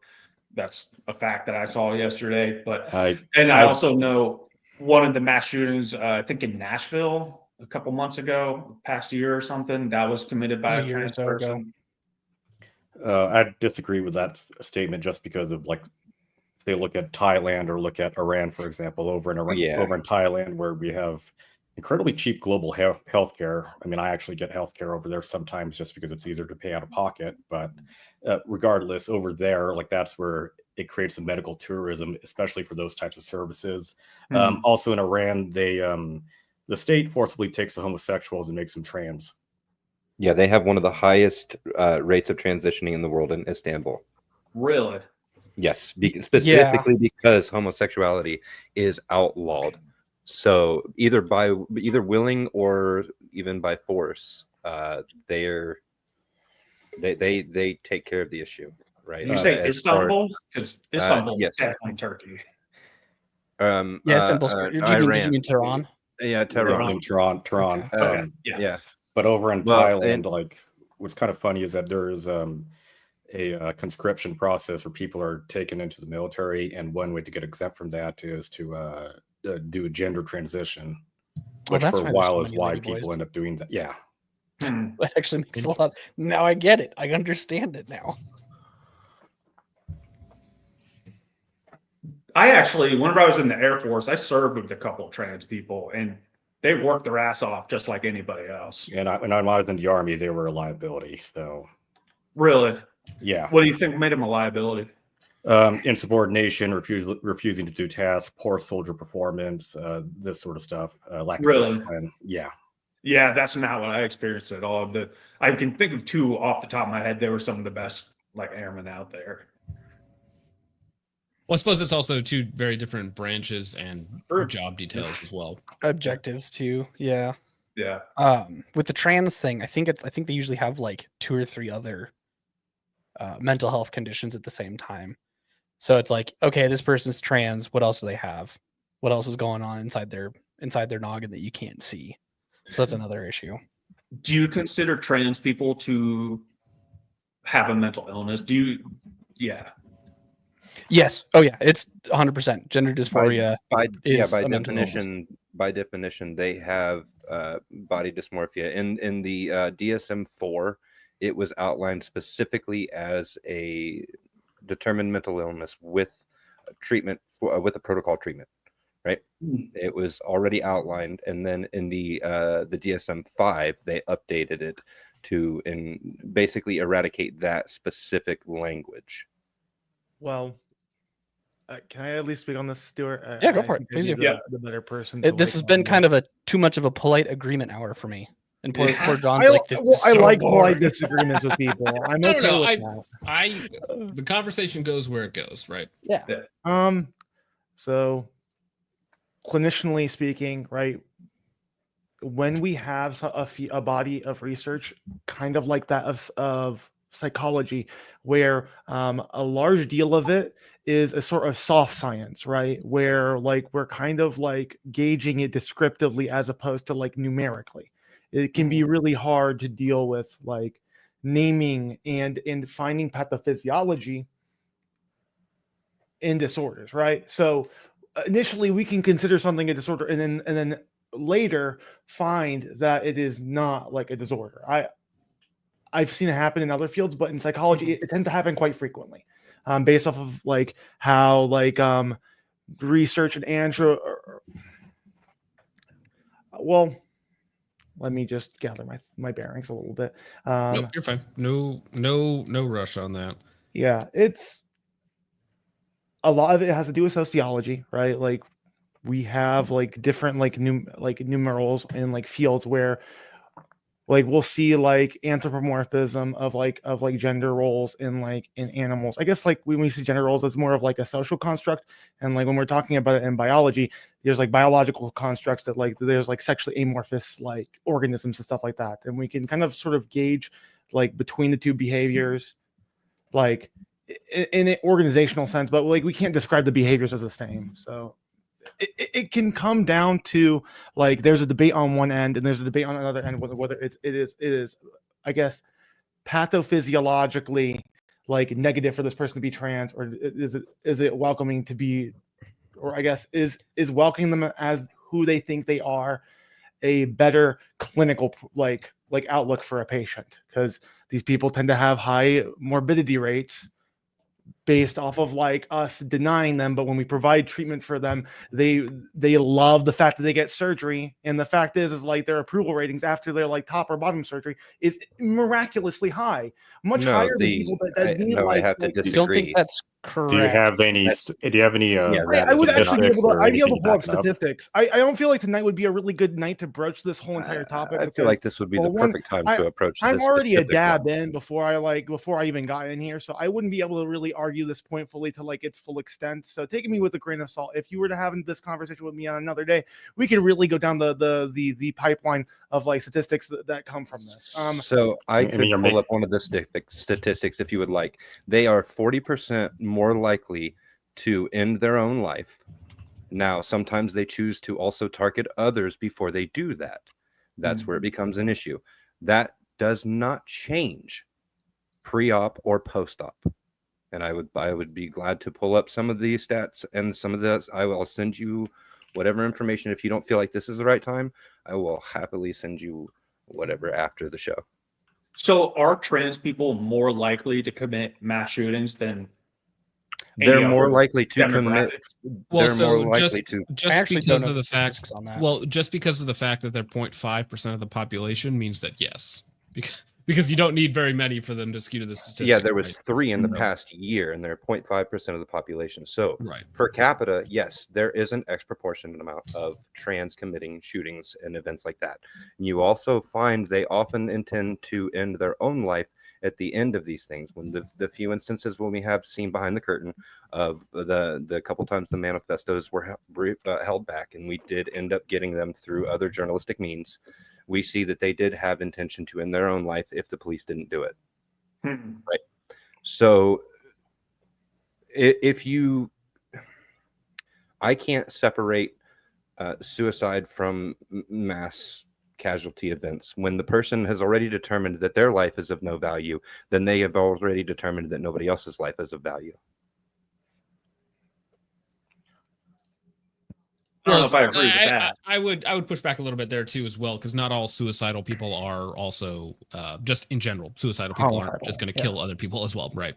That's a fact that I saw yesterday. But I also know one of the mass shootings, I think in Nashville a couple months ago, past year or something, that was committed by a trans person. I disagree with that statement, just because of, like, they look at Thailand or look at Iran, for example, over in Thailand, where we have incredibly cheap global healthcare. I mean, I actually get healthcare over there sometimes just because it's easier to pay out of pocket. But regardless, over there, like, that's where it creates some medical tourism, especially for those types of services. Mhm. Also in Iran, the state forcibly takes the homosexuals and makes them trans. Yeah, they have one of the highest rates of transitioning in the world in Istanbul. Really? Yes, specifically because homosexuality is outlawed. So either willing or even by force, they take care of the issue, right? You say As far Istanbul? Because Istanbul yes. is definitely Turkey. Yeah, Istanbul's did you mean Tehran? Yeah, Tehran. In Tehran. Okay. Okay, yeah. Yeah. But over in Well, Thailand, like what's kind of funny is that there is a conscription process where people are taken into the military, and one way to get exempt from that is to do a gender transition, which that's for why a there's while so is many why lady people boys. end up doing that. Yeah. That actually makes a lot. Now I get it. I understand it now. I actually, whenever I was in the Air Force, I served with a couple of trans people, and they worked their ass off just like anybody else. And when I was in the Army, they were a liability. So, Really? yeah. What do you think made them a liability? Insubordination, refusing to do tasks, poor soldier performance, this sort of stuff, lack of Really? discipline. Yeah. Yeah, that's not what I experienced at all. I can think of two off the top of my head. They were some of the best like airmen out there. Well, I suppose it's also two very different branches and Sure. job details as well. Objectives too. Yeah. Yeah. With the trans thing, I think they usually have like 2 or 3 other mental health conditions at the same time. So it's like, okay, this person's trans. What else do they have? What else is going on inside their noggin that you can't see? So that's another issue. Do you consider trans people to have a mental illness? Yeah. Yes. Oh yeah. It's 100% gender dysphoria. By is a mental illness. definition, they have body dysmorphia. In the DSM-4, it was outlined specifically as a determined mental illness with treatment with a protocol treatment. Right, it was already outlined, and then in the DSM-5, they updated it to basically eradicate that specific language. Well, can I at least speak on this, Stuart? Yeah, go for it. Please do. The better person. This has been kind of too much of a polite agreement hour for me. And poor John's like, this I is so like boring. polite disagreements with people. I'm okay with that. The conversation goes where it goes, right? Yeah. So clinicianally speaking, right, when we have a body of research kind of like that of psychology, where a large deal of it is a sort of soft science, right, where like we're kind of like gauging it descriptively as opposed to like numerically, it can be really hard to deal with like naming and finding pathophysiology in disorders, right? So initially we can consider something a disorder and then later find that it is not like a disorder. I've seen it happen in other fields, but in psychology it tends to happen quite frequently, based off of like how like research and well, let me just gather my bearings a little bit. Nope, you're fine. No rush on that. Yeah, it's a lot of it has to do with sociology, right? Like we have like different like numerals in like fields where like we'll see like anthropomorphism of gender roles in animals. I guess like when we see gender roles, it's more of like a social construct, and like when we're talking about it in biology, there's like biological constructs that like there's like sexually amorphous like organisms and stuff like that, and we can kind of sort of gauge like between the two behaviors, like in an organizational sense, but like we can't describe the behaviors as the same. So it can come down to like there's a debate on one end and there's a debate on another end whether it is I guess pathophysiologically like negative for this person to be trans, or is it welcoming to be, or I guess is welcoming them as who they think they are a better clinical like outlook for a patient, because these people tend to have high morbidity rates based off of like us denying them, but when we provide treatment for them, they love the fact that they get surgery, and the fact is like their approval ratings after their like top or bottom surgery is miraculously high, much higher than people that need I have to disagree. Don't think that's Correct. Do you have any? That's- Do you have any? Yeah, that I would is actually be able statistics to. or I'd be able anything to pull up backing up? statistics. I don't feel like tonight would be a really good night to broach this whole entire topic. I feel because, like this would be well, the one, perfect time to approach I'm this already a specific one. dab in before I even got in here, so I wouldn't be able to really argue this point fully to like its full extent. So taking me with a grain of salt. If you were to have this conversation with me on another day, we could really go down the pipeline of like statistics that come from this. So I I mean, could you're pull making- up one of the statistics if you would like. They are 40% more likely to end their own life. Now, sometimes they choose to also target others before they do that. That's where it becomes an issue. That does not change pre-op or post-op. And I would be glad to pull up some of these stats and some of this. I will send you whatever information. If you don't feel like this is the right time, I will happily send you whatever after the show. So are trans people more likely to commit mass shootings than They're any more other likely to commit. demographics? Well, They're more so likely to. I just actually don't because know of the the fact, statistics on that. well, just because of the fact that they're 0.5% of the population means that yes, because you don't need very many for them to skew to the statistics. Yeah, there was right? 3 in the No. past year, and they're 0.5% of the population. So Right. per capita, yes, there is an exproportionate amount of trans committing shootings and events like that. You also find they often intend to end their own life at the end of these things. When the few instances when we have seen behind the curtain of the couple times the manifestos were held back, and we did end up getting them through other journalistic means, we see that they did have intention to end their own life if the police didn't do it. Hmm. So if you, I can't separate suicide from mass casualty events. When the person has already determined that their life is of no value, then they have already determined that nobody else's life is of value. I don't know if I agree with I- that. I would push back a little bit there too as well, because not all suicidal people are also just in general suicidal people aren't Homicidal, just going to yeah. kill other people as well, right?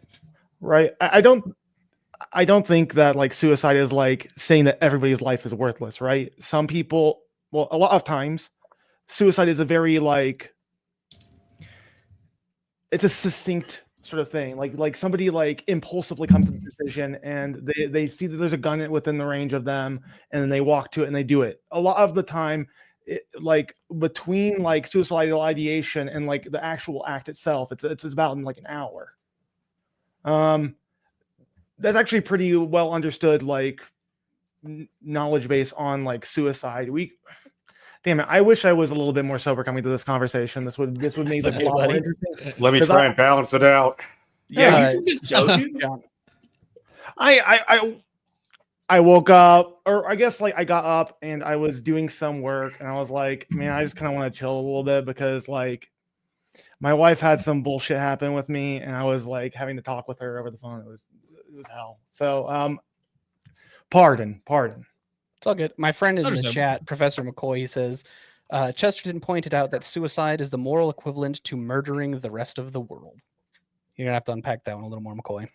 Right. I don't think that like suicide is like saying that everybody's life is worthless, right? Some people, well, a lot of times, suicide is a very like it's a succinct sort of thing. Like somebody like impulsively comes to the decision and they see that there's a gun within the range of them, and then they walk to it and they do it. A lot of the time, like between like suicidal ideation and like the actual act itself, it's about like an hour. That's actually pretty well understood, like knowledge base on like suicide. Damn it, I wish I was a little bit more sober coming to this conversation. This would make It's this okay, a lot more buddy. interesting. Let me 'Cause try and balance it out. Yeah, Uh, you drinking soju? John, I woke up, or I guess like I got up and I was doing some work, and I was like, man, I just kind of want to chill a little bit because like my wife had some bullshit happen with me, and I was like having to talk with her over the phone. It was hell. So pardon. it's all good. My friend in the Understandable. chat, Professor McCoy, he says Chesterton pointed out that suicide is the moral equivalent to murdering the rest of the world. You're gonna have to unpack that one a little more, McCoy.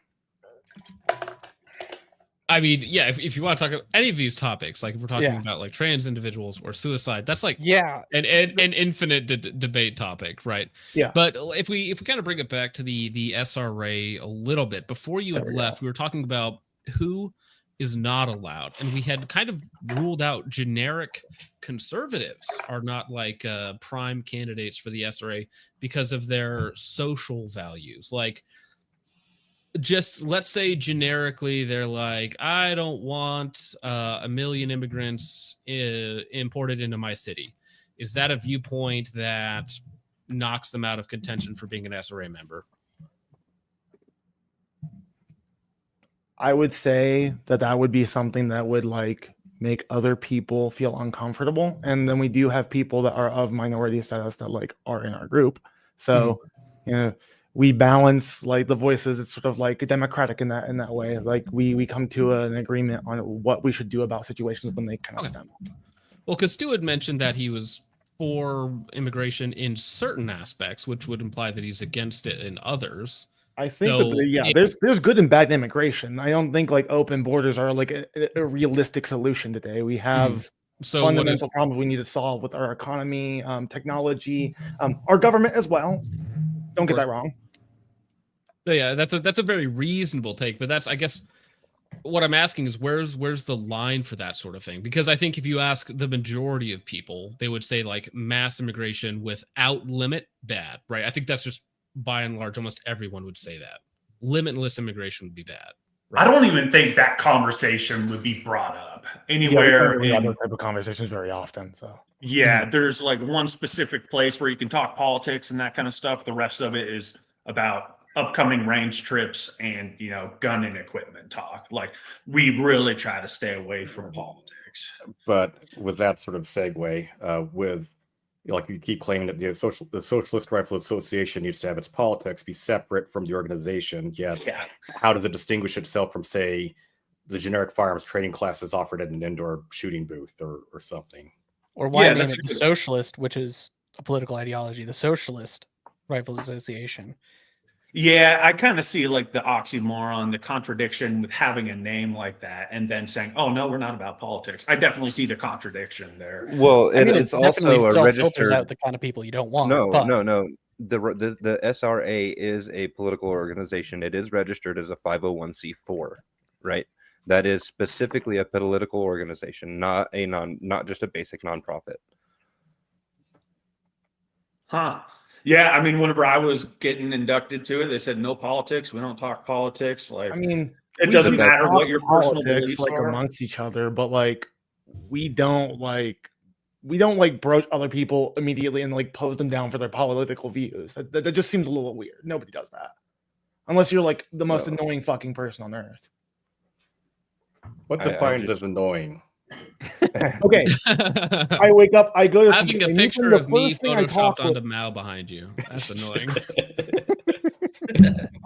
I mean, yeah, if you want to talk about any of these topics, like if we're talking Yeah. about like trans individuals or suicide, that's like Yeah, an infinite debate topic, right? Yeah. But if we kind of bring it back to the SRA a little bit, before you had There we left, we were talking about who is not allowed, and we had kind of ruled out generic conservatives are not like prime candidates for the SRA because of their social values. Like, just let's say generically they're like, I don't want 1 million immigrants imported into my city. Is that a viewpoint that knocks them out of contention for being an SRA member? I would say that would be something that would like make other people feel uncomfortable. And then we do have people that are of minority status that like are in our group. So, you know, we balance like the voices. It's sort of like democratic in that way. Like we come to an agreement on what we should do about situations when they kind of stem up. Well, because Stu had mentioned that he was for immigration in certain aspects, which would imply that he's against it in others. I think So, there's good and bad immigration. I don't think like open borders are like a realistic solution today. We have So what if, fundamental problems we need to solve with our economy, technology, our government as well. Don't get that wrong. No, yeah, that's a very reasonable take, but that's, I guess, what I'm asking is where's the line for that sort of thing? Because I think if you ask the majority of people, they would say like mass immigration without limit, bad, right? I think that's just by and large, almost everyone would say that. Limitless immigration would be bad. I don't even think that conversation would be brought up Yeah, we anywhere don't really have in. those type of conversations very often. So Yeah, there's like one specific place where you can talk politics and that kind of stuff. The rest of it is about upcoming range trips and, you know, gun and equipment talk. Like, we really try to stay away from politics. But with that sort of segue, with like you keep claiming that the Socialist Rifle Association needs to have its politics be separate from the organization. Yet, Yeah. how does it distinguish itself from, say, the generic firearms training classes offered at an indoor shooting booth or something? Or why Yeah, name that's it a the good- Socialist, which is a political ideology, the Socialist Rifles Association. Yeah, I kind of see like the oxymoron, the contradiction with having a name like that and then saying, oh, no, we're not about politics. I definitely see the contradiction there. Well, I mean, it's it definitely also a self-filters registered. out the kind of people you don't want. No, but no, no. The SRA is a political organization. It is registered as a 501c4, right? That is specifically a political organization, not just a basic nonprofit. Huh. Yeah, I mean, whenever I was getting inducted to it, they said no politics. We don't talk politics. Like, I mean, it we doesn't do matter talk what your personal politics, beliefs like are. amongst each other, but like we don't like broach other people immediately and like pose them down for their political views. That just seems a little weird. Nobody does that unless you're like the most No. annoying fucking person on earth. What I defines just- as annoying? Okay, I wake up, I go to Having somebody, a and picture the of me first thing I talk photoshopped onto with- Mao behind you. That's annoying.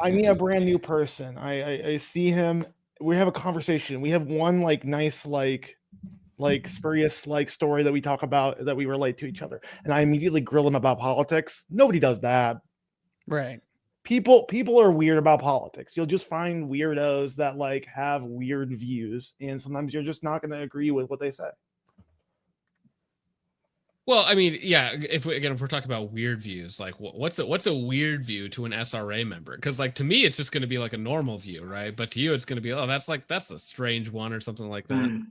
I meet a brand new person. I see him. We have a conversation. We have one like nice like spurious like story that we talk about that we relate to each other, and I immediately grill him about politics. Nobody does that. right. People are weird about politics. You'll just find weirdos that like have weird views, and sometimes you're just not going to agree with what they say. Well, I mean, yeah. If we're talking about weird views, like what's a weird view to an SRA member? Because like to me, it's just going to be like a normal view, right? But to you, it's going to be, oh, that's a strange one or something like that. Mm.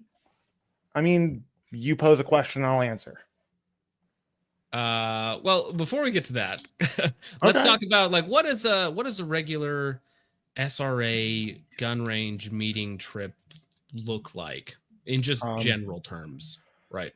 I mean, you pose a question, I'll answer. Well, before we get to that, let's Okay. talk about like what is a regular SRA gun range meeting trip look like in just general terms, right?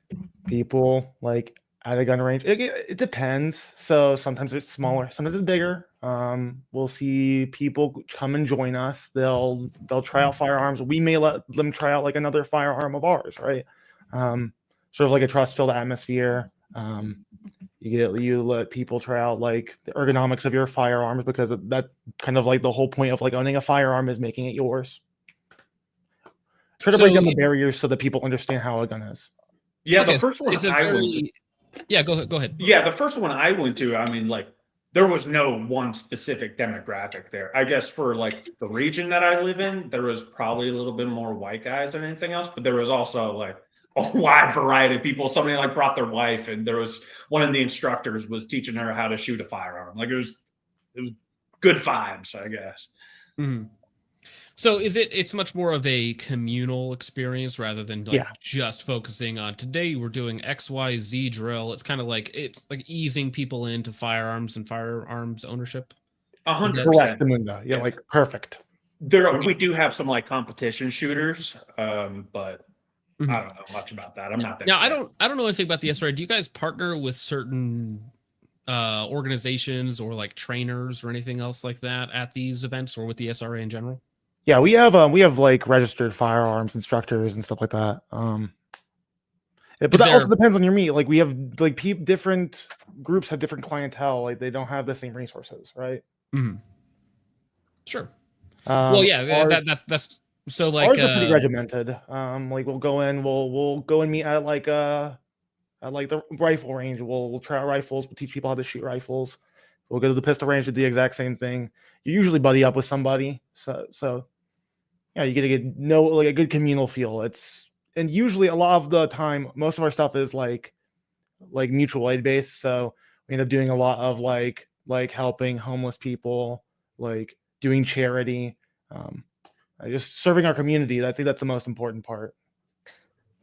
People like at a gun range. It depends. So sometimes it's smaller, sometimes it's bigger. We'll see people come and join us. They'll try out firearms. We may let them try out like another firearm of ours, right? Sort of like a trust-filled atmosphere. You let people try out like the ergonomics of your firearms, because that's kind of like the whole point of like owning a firearm is making it yours. Try to break down the barriers so that people understand how a gun is. Yeah, Okay, the first one it's a I went to. very, yeah, go ahead. Yeah, the first one I went to, I mean, like, there was no one specific demographic there. I guess for like the region that I live in, there was probably a little bit more white guys than anything else, but there was also like a wide variety of people. Somebody like brought their wife, and there was one of the instructors was teaching her how to shoot a firearm. Like, it was good vibes, I guess. Mhm. So it's much more of a communal experience rather than like just focusing on today we're doing XYZ drill. It's kind of like it's like easing people into firearms and firearms ownership. 100%. Correct, Amunda. Yeah, like perfect. We do have some like competition shooters, but Mhm. I don't know much about that. I'm not there. Now, yet. I don't know anything about the SRA. Do you guys partner with certain organizations or like trainers or anything else like that at these events or with the SRA in general? Yeah, we have like registered firearms instructors and stuff like that. But Is that also there- depends on your meet. Like we have like different groups have different clientele. Like they don't have the same resources, right? Mhm. Sure. Well, yeah, ours- that's so like ours are pretty regimented. Like we'll go in, we'll go and meet at like the rifle range. We'll try out rifles. We'll teach people how to shoot rifles. We'll go to the pistol range, do the exact same thing. You usually buddy up with somebody, so yeah, you get to know like a good communal feel. And usually a lot of the time, most of our stuff is like mutual aid based. So we end up doing a lot of like helping homeless people, like doing charity, just serving our community. I think that's the most important part.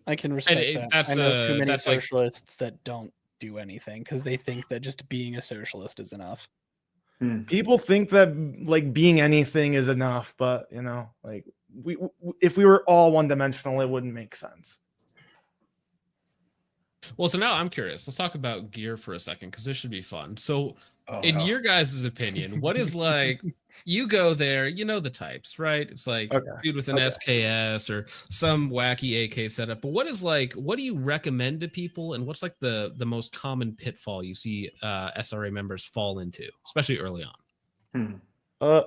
I can respect that. that's I know too many that's like socialists that don't do anything because they think that just being a socialist is enough. People think that like being anything is enough, but you know, like if we were all one dimensional, it wouldn't make sense. Well, so now I'm curious. Let's talk about gear for a second because this should be fun. So, in no. your guys' opinion, what is like? You go there, you know the types, right? It's like Okay. dude with an SKS or some wacky AK setup. But what is like? What do you recommend to people? And what's like the most common pitfall you see SRA members fall into, especially early on?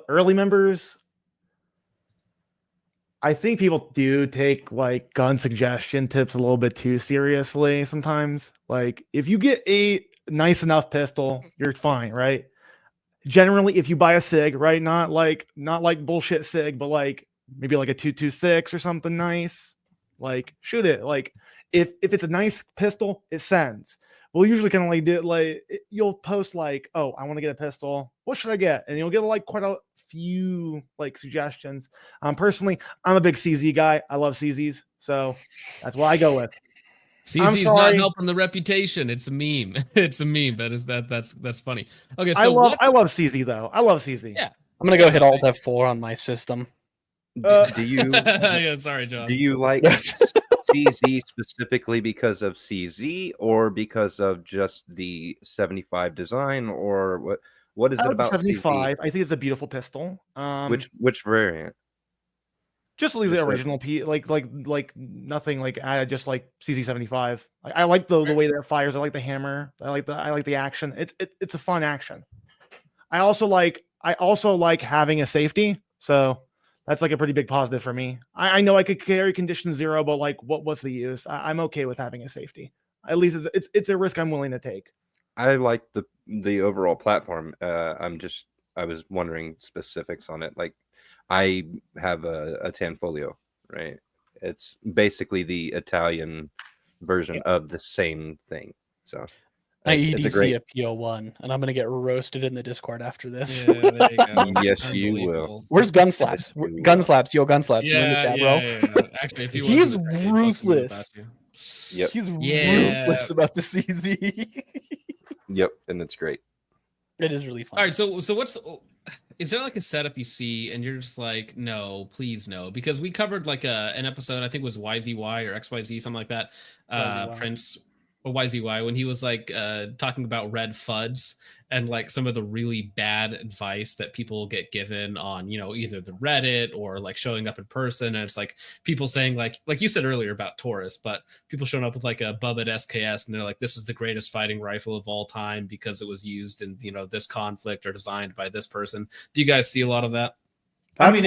Early members, I think people do take like gun suggestion tips a little bit too seriously sometimes. Like if you get a nice enough pistol, you're fine, right? Generally, if you buy a SIG, right, not like bullshit SIG, but like maybe like a 226 or something nice, like shoot it. Like if it's a nice pistol, it sends. We'll usually kind of like do it like you'll post like, oh, I want to get a pistol. What should I get? And you'll get like quite a few like suggestions. Personally, I'm a big CZ guy. I love CZs, so that's what I go with. CZ's not helping the reputation. It's a meme. It's a meme. That's funny. Okay, so I love CZ though. I love CZ. Yeah, I'm gonna go hit Alt F4 on my system. Do you? yeah, sorry, John. Do you like CZ specifically because of CZ or because of just the 75 design, or what? What is it about 75? CZ? I think it's a beautiful pistol. Which variant? Just like the original P, like nothing. Like I just like CZ75. I like the way that it fires. I like the hammer. I like the action. It's a fun action. I also like having a safety. So that's like a pretty big positive for me. I know I could carry condition 0, but like what's the use? I'm okay with having a safety. At least it's a risk I'm willing to take. I like the overall platform. I was wondering specifics on it. Like I have a Tanfoglio, right? It's basically the Italian version of the same thing. So I EDC a PO1, and I'm gonna get roasted in the Discord after this. Yeah, there you go. Yes, you will. Where's Gun Slaps? Gun Slaps, yo, Gun Slaps. You in the chat, bro? Yeah. Actually, if He's ruthless. Yep. He's ruthless about the CZ. Yep, and it's great. It is really fun. All right, so is there like a setup you see and you're just like, no, please no? Because we covered like an episode, I think it was YZY or XYZ, something like that. Prince or YZY, when he was like talking about red FUDs and like some of the really bad advice that people get given on, you know, either the Reddit or like showing up in person. And it's like people saying like you said earlier about Taurus, but people showing up with like a Bubba SKS and they're like, this is the greatest fighting rifle of all time because it was used in, you know, this conflict or designed by this person. Do you guys see a lot of that? I mean,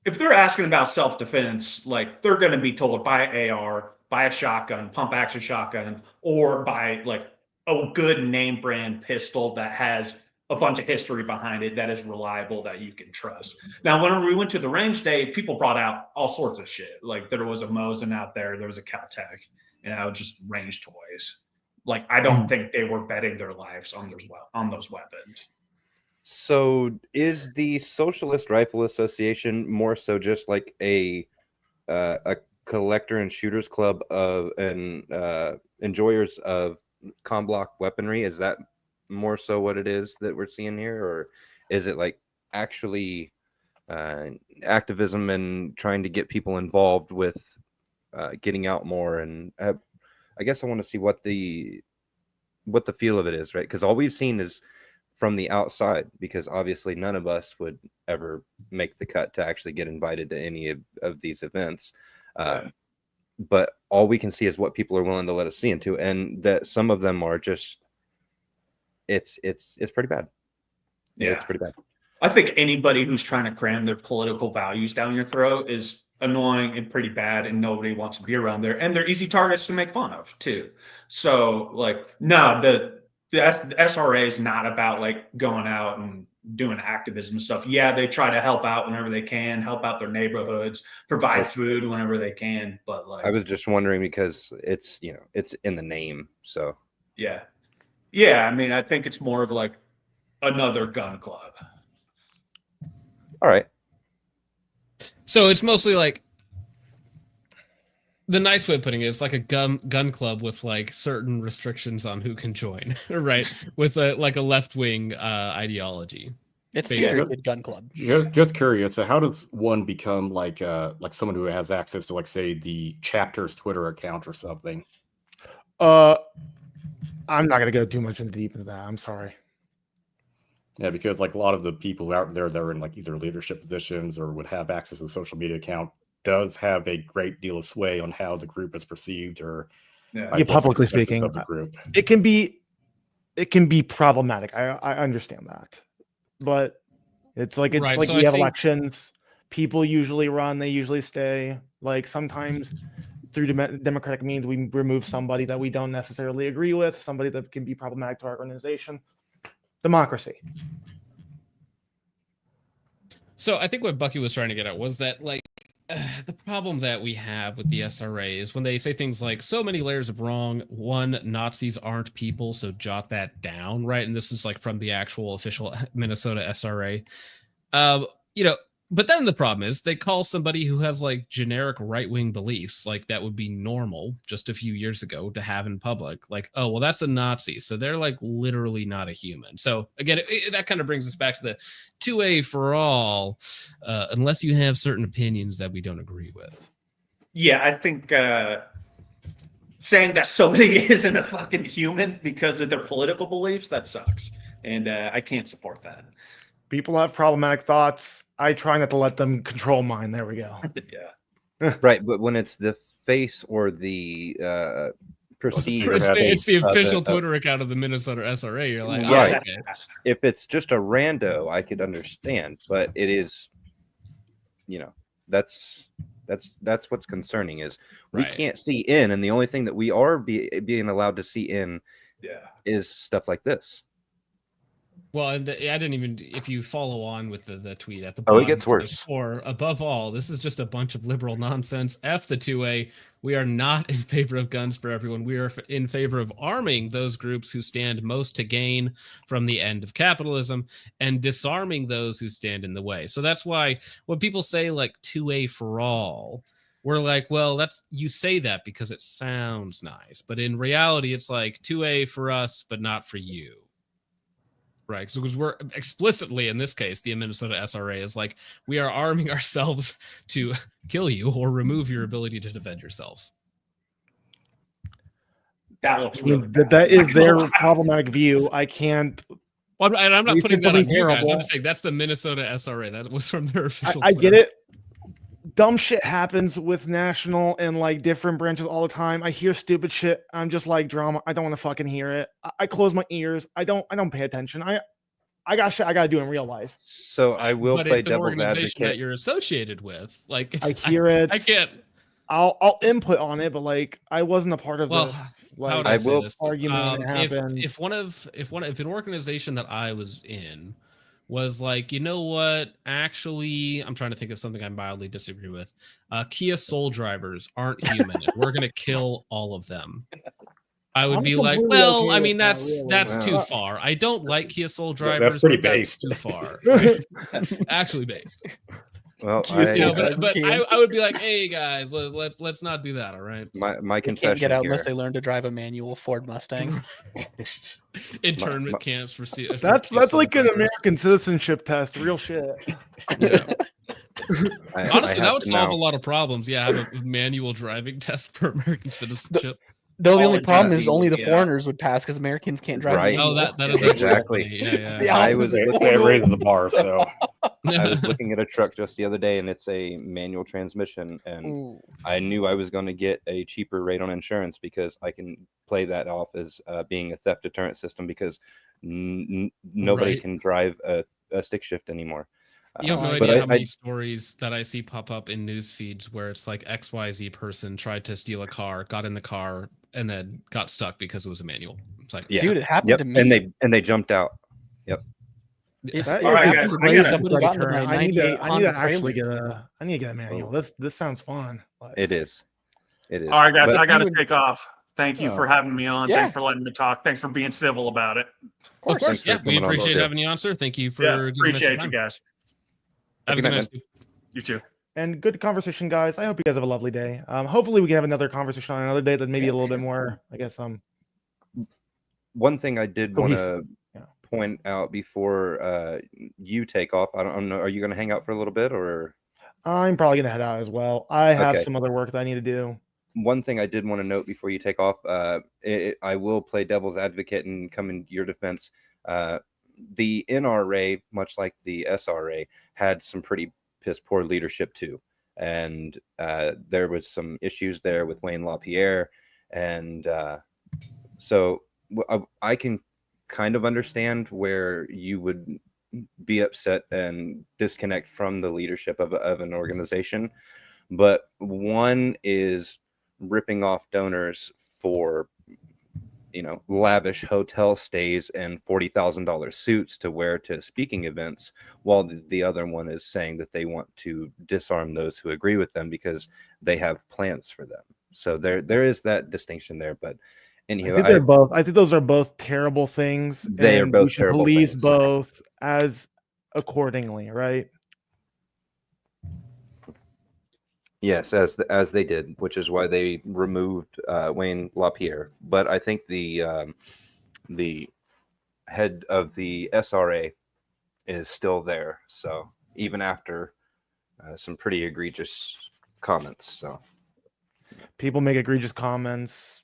if they're asking about self-defense, like they're going to be told buy AR, buy a shotgun, pump action shotgun, or buy like a good name brand pistol that has a bunch of history behind it that is reliable, that you can trust. Now, whenever we went to the range day, people brought out all sorts of shit. Like there was a Mosin out there was a Caltech, you know, just range toys. Like I don't think they were betting their lives on those weapons. So is the Socialist Rifle Association more so just like a collector and shooters club of enjoyers of com block weaponry? Is that more so what it is that we're seeing here, or is it like actually activism and trying to get people involved with getting out more? And I guess I want to see what the feel of it is, right? Because all we've seen is from the outside, because obviously none of us would ever make the cut to actually get invited to any of these events. But all we can see is what people are willing to let us see into, and that some of them are just it's pretty bad. Yeah, it's pretty bad. I think anybody who's trying to cram their political values down your throat is annoying and pretty bad, and nobody wants to be around there, and they're easy targets to make fun of too. So like, no, the SRA is not about like going out and doing activism stuff. Yeah, they try to help out whenever they can, help out their neighborhoods, provide food whenever they can. But like, I was just wondering because it's, you know, it's in the name. So yeah. I mean, I think it's more of like another gun club. All right. So it's mostly like the nice way of putting it is like a gun club with like certain restrictions on who can join, right? With a left wing ideology. It's the Basically. very good gun club. Just curious. So how does one become like someone who has access to, like, say, the chapter's Twitter account or something? I'm not gonna go too much deep into that. I'm sorry. Yeah, because like a lot of the people out there that are in like either leadership positions or would have access to the social media account does have a great deal of sway on how the group is perceived, or Yeah. I Yeah, guess, publicly the consensus speaking, of the group. it can be problematic. I understand that, but it's like Right, so we I have think- elections. People usually run. They usually stay. Like sometimes through democratic means, we remove somebody that we don't necessarily agree with, somebody that can be problematic to our organization. Democracy. So I think what Bucky was trying to get at was that like the problem that we have with the SRA is when they say things like so many layers of wrong. One, Nazis aren't people, so jot that down, right? And this is like from the actual official Minnesota SRA. You know, but then the problem is they call somebody who has like generic right-wing beliefs, like that would be normal just a few years ago to have in public, like, oh, well, that's a Nazi, so they're like literally not a human. So again, that kind of brings us back to the 2A for all, unless you have certain opinions that we don't agree with. Yeah, I think saying that somebody isn't a fucking human because of their political beliefs, that sucks. And I can't support that. People have problematic thoughts. I try not to let them control mine. There we go. Yeah. Right, but when it's the face or the perceived, It's the official of the- Twitter account of the Minnesota SRA. You're like, Right. oh, okay. if it's just a rando, I could understand, but it is, you know, that's what's concerning is we Right. can't see in, and the only thing that we are being allowed to see in Yeah. is stuff like this. Well, and I didn't even. If you follow on with the tweet at the Oh, it bottom, gets says, worse. Or above all, this is just a bunch of liberal nonsense. F the 2A. We are not in favor of guns for everyone. We are in favor of arming those groups who stand most to gain from the end of capitalism and disarming those who stand in the way. So that's why when people say like 2A for all, we're like, well, that's you say that because it sounds nice, but in reality, it's like 2A for us, but not for you. Right, so because we're explicitly in this case, the Minnesota SRA is like we are arming ourselves to kill you or remove your ability to defend yourself. That looks I mean, really bad. that is Not gonna their lie. problematic view. I can't. Well, and I'm not You putting said that on something you guys. terrible. I'm just saying that's the Minnesota SRA. That was from their official. I get Twitter. it. Dumb shit happens with national and like different branches all the time. I hear stupid shit. I'm just like drama. I don't want to fucking hear it. I close my ears. I don't pay attention. I got shit I gotta do in real life. So I will But play it's an devil's organization that advocate. you're associated with. Like I hear it. I can't. I'll input on it, but like I wasn't a part of Well, this. How Like would I I say will- this? argument happened. If an organization that I was in was like, you know what? Actually, I'm trying to think of something I mildly disagree with. Kia Soul drivers aren't human. And we're gonna kill all of them. I would I'm be like, completely well, okay I with mean, that, that's really. too Well, far. I don't like Kia Soul That's drivers. pretty but that's based. too far. Actually based. Well, Kia's You know, Soul but driver I would be like, hey guys, let's not do that. All right. my They confession can't get out here. unless they learn to drive a manual Ford Mustang. Internment camps for Kia that's Soul like an drivers. American citizenship test. Real shit. Yeah. I Honestly, that have would to solve now- a lot of problems. Yeah, have a manual driving test for American citizenship. Though the All only the problem is Nazis only would the get out. foreigners would pass because Americans can't drive. Right. Manual. Oh, that is actually Exactly. funny. Yeah. The I was opposite. They raised the bar, so I was looking at a truck just the other day, and it's a manual transmission, and Ooh. I knew I was going to get a cheaper rate on insurance because I can play that off as being a theft deterrent system because nobody Right. can drive a stick shift anymore. You have no But idea how I- many stories that I see pop up in news feeds where it's like XYZ person tried to steal a car, got in the car, and then got stuck because it was a manual. It's like, Yeah. Dude, it happened Yep, to me. and they jumped out. It That All right, is guys, definitely I gotta- somebody somebody got into deterrent. my I need to 98 Honda actually Prelude. I need to get a manual. This sounds fun. Like, It is. It is. All right, guys, But I got to would- take off. Thank you for having me on. Yeah. Thanks for letting me talk. Thanks for being civil about it. of course, Thanks for yeah, we coming on, appreciate Roger. having you on, sir. Thank you for Yeah, giving us your appreciate you time. guys. Have a good night. Steve. You too. And good conversation, guys. I hope you guys have a lovely day. Hopefully we can have another conversation on another day that maybe a little bit more, I guess. One thing I did want to Yeah. point out before you take off. I don't know. Are you going to hang out for a little bit, or? I'm probably gonna head out as well. I have Okay. some other work that I need to do. One thing I did want to note before you take off, I will play devil's advocate and come in your defense. The NRA, much like the SRA, had some pretty piss poor leadership too, and there was some issues there with Wayne LaPierre, and so I can kind of understand where you would be upset and disconnect from the leadership of an organization, but one is ripping off donors for lavish hotel stays and $40,000 suits to wear to speaking events, while the other one is saying that they want to disarm those who agree with them because they have plans for them. So there is that distinction there. But anyhow, I think those are both terrible things. They are and both we should terrible police things. both as accordingly, right? Yes, as they did, which is why they removed Wayne LaPierre. But I think the head of the SRA is still there. So even after some pretty egregious comments, so People make egregious comments.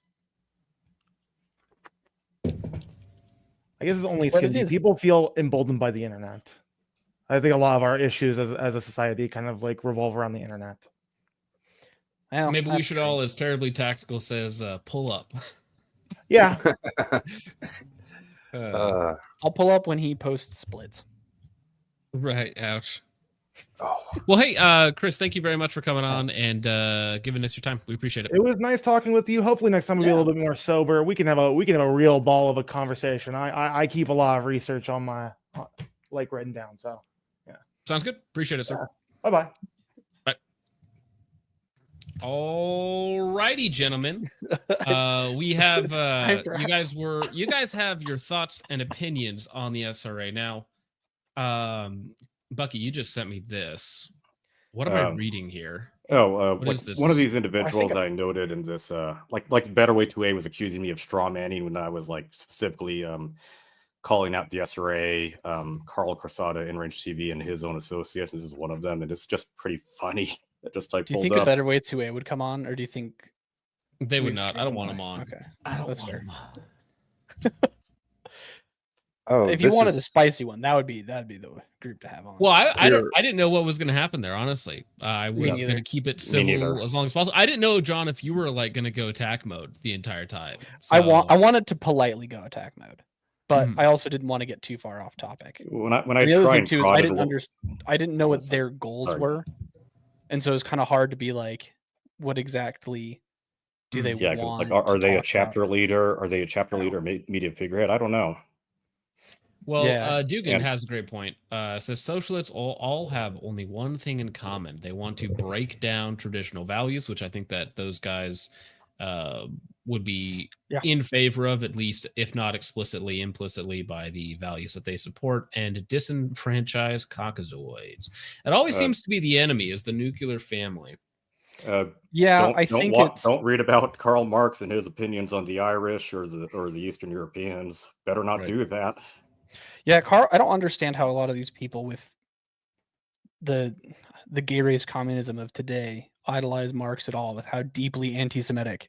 I guess it's only But it skinny. is- People feel emboldened by the internet. I think a lot of our issues as a society kind of like revolve around the internet. Well, Maybe we that's should true. all, as Terribly Tactical says, pull up. Yeah. I'll pull up when he posts splits. Right. Ouch. oh, Well, hey, Chris, thank you very much for coming on and giving us your time. We appreciate it. It was nice talking with you. Hopefully next time we'll be a little bit more sober. We can have a real ball of a conversation. I keep a lot of research on my like written down. So Sounds good. Appreciate it, sir. bye. All righty, gentlemen. We have It's time for you guys have your thoughts and opinions on the SRA now. Bucky, you just sent me this. What am I reading here? What is this? One of these individuals I I noted in this, like Better Way 2A was accusing me of straw manning when I was like specifically calling out the SRA, Carl Crosada, InRange TV, and his own associates is one of them, and it's just pretty funny. That just like Do you pulled think up. a better way 2A would come on, or do you think They would we'd not. scrape I don't them want away? them on. Okay, I don't that's want fair. him. oh, If you this wanted a is- spicy one, that'd be the group to have on. Well, I Here- didn't know what was going to happen there. Honestly, I Me was neither. going to keep it Me neither. civil as long as possible. I didn't know, John, if you were like going to go attack mode the entire time. I So- wanted to politely go attack mode, but Mhm. I also didn't want to get too far off topic. When I And the other try thing and too is prod I it a didn't little- I didn't know what Sorry. their goals Sorry. were, and so it was kind of hard to be like, what exactly do they Yeah, 'cause, want? like, are to they a talk chapter about? leader? Are they a chapter leader, media figurehead? I don't know. Well, Yeah. Dugan And- has a great point. Says socialists all have only one thing in common. They want to break down traditional values, which I think that those guys would be Yeah. in favor of, at least, if not explicitly, implicitly, by the values that they support, and disenfranchise caucasoids. It always seems to be the enemy, is the nuclear family. Yeah, I think it's Don't read about Karl Marx and his opinions on the Irish or the Eastern Europeans. Better not Right. do that. yeah, Carl. I don't understand how a lot of these people with the gay race communism of today idolize Marx at all, with how deeply anti-Semitic.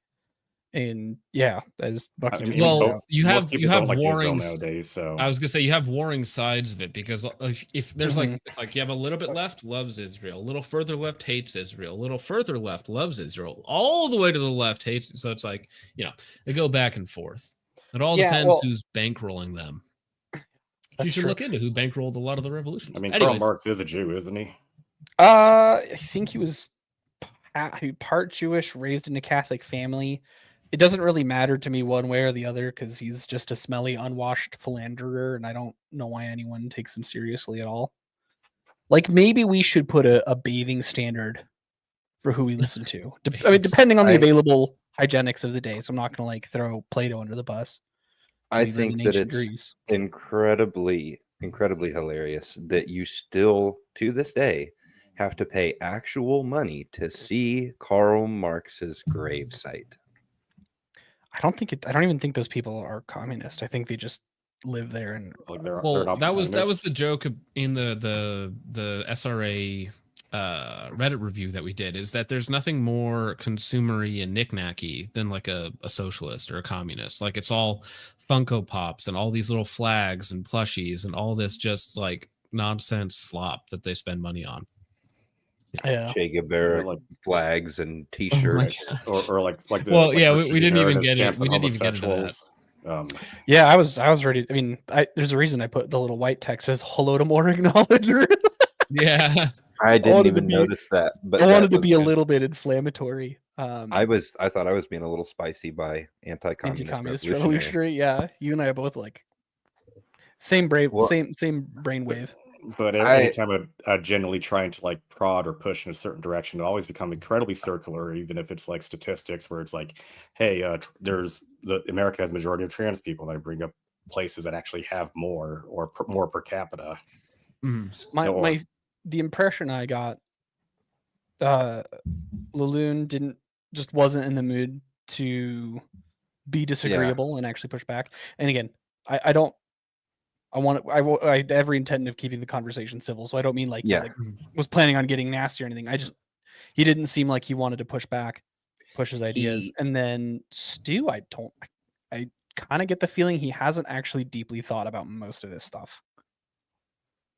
And yeah, as Bucky just Well, pointed out. you most have people don't like Israel warring nowadays. So I was gonna say you have warring sides of it, because if there's Mhm. like, it's like you have a little bit left loves Israel, a little further left hates Israel, a little further left loves Israel, all the way to the left hates it. So it's like, they go back and forth. It all Yeah, depends well- who's bankrolling them. You That's should true. look into who bankrolled a lot of the revolutions. I mean, Anyways, Karl Marx is a Jew, isn't he? I think he was part Jewish, raised in a Catholic family. It doesn't really matter to me one way or the other, because he's just a smelly, unwashed philanderer, and I don't know why anyone takes him seriously at all. Like, maybe we should put a bathing standard for who we listen to. I mean, depending on the available hygienics of the day. So I'm not going to like throw Plato under the bus. I We live think in that ancient it's Greece. incredibly incredibly hilarious that you still, to this day, have to pay actual money to see Karl Marx's gravesite. I don't even think those people are communist. I think they just live there and Like they're Well, not that was communist. the joke in the SRA Reddit review that we did, is that there's nothing more consumery and knickknacky than like a socialist or a communist. Like it's all Funko Pops and all these little flags and plushies and all this just like nonsense slop that they spend money on. yeah. Che Guevara like flags and my T-shirts. or like the Well, like yeah, Richard we didn't Gere even and his get it. stance We on didn't even get into that. homosexuals. Yeah, I was ready. I mean, there's a reason I put the little white text says "Hello to more acknowledger." Yeah. I didn't wanted to even be- notice that, but I wanted that to was be a good. little bit inflammatory. I thought I was being a little spicy by anti-communist, Anti-communist revolutionary. revolutionary. Yeah, you and I are both like same Well, same brainwave. But anytime I'm generally trying to like prod or push in a certain direction, it always become incredibly circular. Even if it's like statistics, where it's like, hey, there's America has a majority of trans people, and I bring up places that actually have more or more per capita. The impression I got, Laloon wasn't in the mood to be disagreeable and actually push back. And again, I had every intent of keeping the conversation civil, so I don't mean like he's like was planning on getting nasty or anything. He didn't seem like he wanted to push his ideas. And then Stu, I kind of get the feeling he hasn't actually deeply thought about most of this stuff.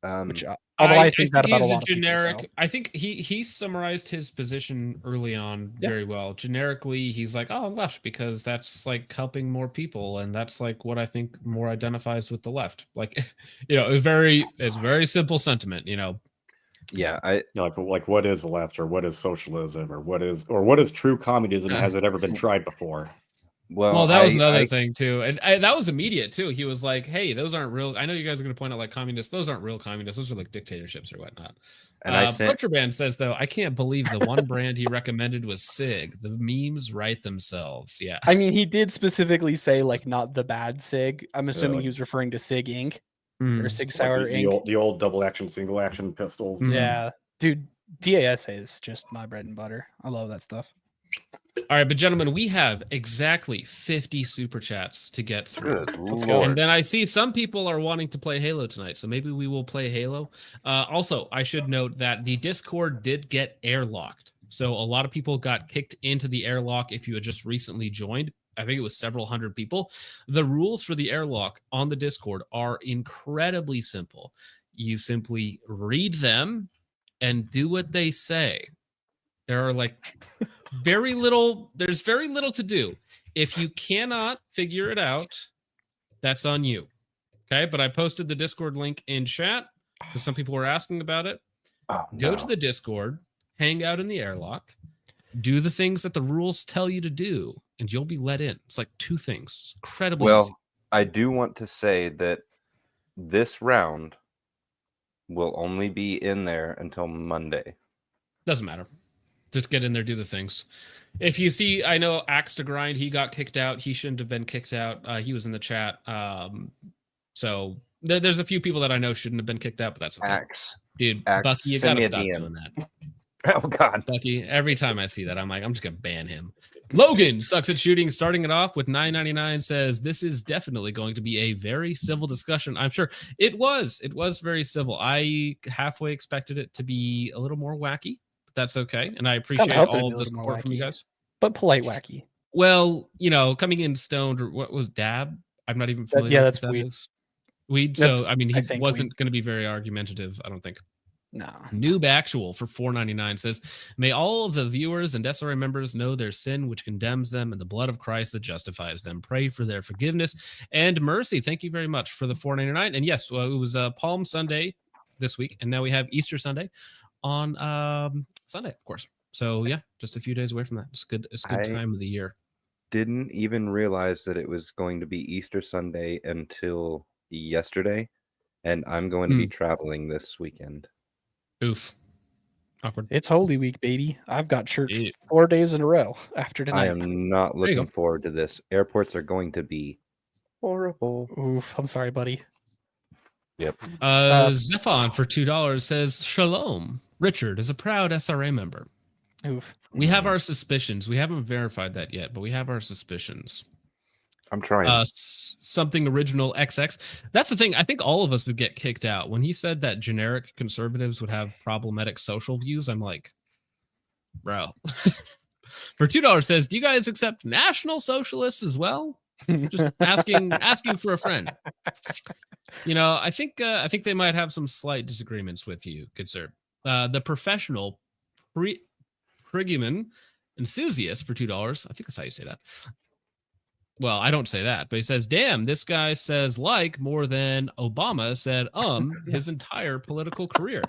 Which, although I think that about a lot of generic. people, so. I think he summarized his position early on very well. Generically, he's like, "Oh, I'm left because that's like helping more people, and that's like what I think more identifies with the left." Like, it's very simple sentiment. Yeah, like what is the left, or what is socialism, or what is true communism? Has it ever been tried before? Well, that was another thing too, and that was immediate too. He was like, "Hey, those aren't real." I know you guys are going to point out like communists; those aren't real communists. Those are like dictatorships or whatnot. And Butcherbrand says though, I can't believe the one brand he recommended was Sig. The memes write themselves. Yeah, I mean, he did specifically say like not the bad Sig. I'm assuming he was referring to Sig Inc. Or Sig Sauer Inc. The old double action, single action pistols. Yeah, dude, DASA is just my bread and butter. I love that stuff. All right, but gentlemen, we have exactly 50 super chats to get through. Let's go. And then I see some people are wanting to play Halo tonight, so maybe we will play Halo. Also, I should note that the Discord did get airlocked. So a lot of people got kicked into the airlock if you had just recently joined. I think it was several hundred people. The rules for the airlock on the Discord are incredibly simple. You simply read them and do what they say. There are like there's very little to do. If you cannot figure it out, that's on you. Okay, but I posted the Discord link in chat because some people were asking about it. Go to the Discord, hang out in the airlock, do the things that the rules tell you to do, and you'll be let in. It's like 2 things. Incredibly easy. I do want to say that this round will only be in there until Monday. Doesn't matter. Just get in there, do the things. If you see, I know Axe to Grind, he got kicked out. He shouldn't have been kicked out. He was in the chat. So there's a few people that I know shouldn't have been kicked out, but that's okay. Dude, Bucky, you gotta stop doing that. Oh, God. Bucky, every time I see that, I'm like, I'm just gonna ban him. Logan sucks at shooting, starting it off with 9.99, says this is definitely going to be a very civil discussion. I'm sure it was very civil. I halfway expected it to be a little more wacky. That's okay, and I appreciate all of the support from you guys. But polite wacky. Well, coming in stoned, or what was Dab? I'm not even familiar. That's weed. Weed. So I mean, he wasn't going to be very argumentative. I don't think. No. Noob Actual for $4.99 says, "May all of the viewers and SRA members know their sin, which condemns them, and the blood of Christ that justifies them. Pray for their forgiveness and mercy." Thank you very much for the $4.99. And yes, it was Palm Sunday this week, and now we have Easter Sunday on Sunday, of course. So yeah, just a few days away from that. It's good. It's a good time of the year. Didn't even realize that it was going to be Easter Sunday until yesterday, and I'm going to be traveling this weekend. Oof. Awkward. It's Holy Week, baby. I've got church 4 days in a row after tonight. I am not looking forward to this. Airports are going to be horrible. Oof. I'm sorry, buddy. Yep. Zephon for $2 says, Shalom. Richard is a proud SRA member. Oof. We have our suspicions. We haven't verified that yet, but we have our suspicions. I'm trying. Something original XX. That's the thing. I think all of us would get kicked out. When he said that generic conservatives would have problematic social views, I'm like, bro. For $2 says, do you guys accept national socialists as well? Just asking for a friend. You know, I think they might have some slight disagreements with you, good sir. The professional Priguman enthusiast for $2. I think that's how you say that. Well, I don't say that, but he says, damn, this guy says like more than Obama said his entire political career.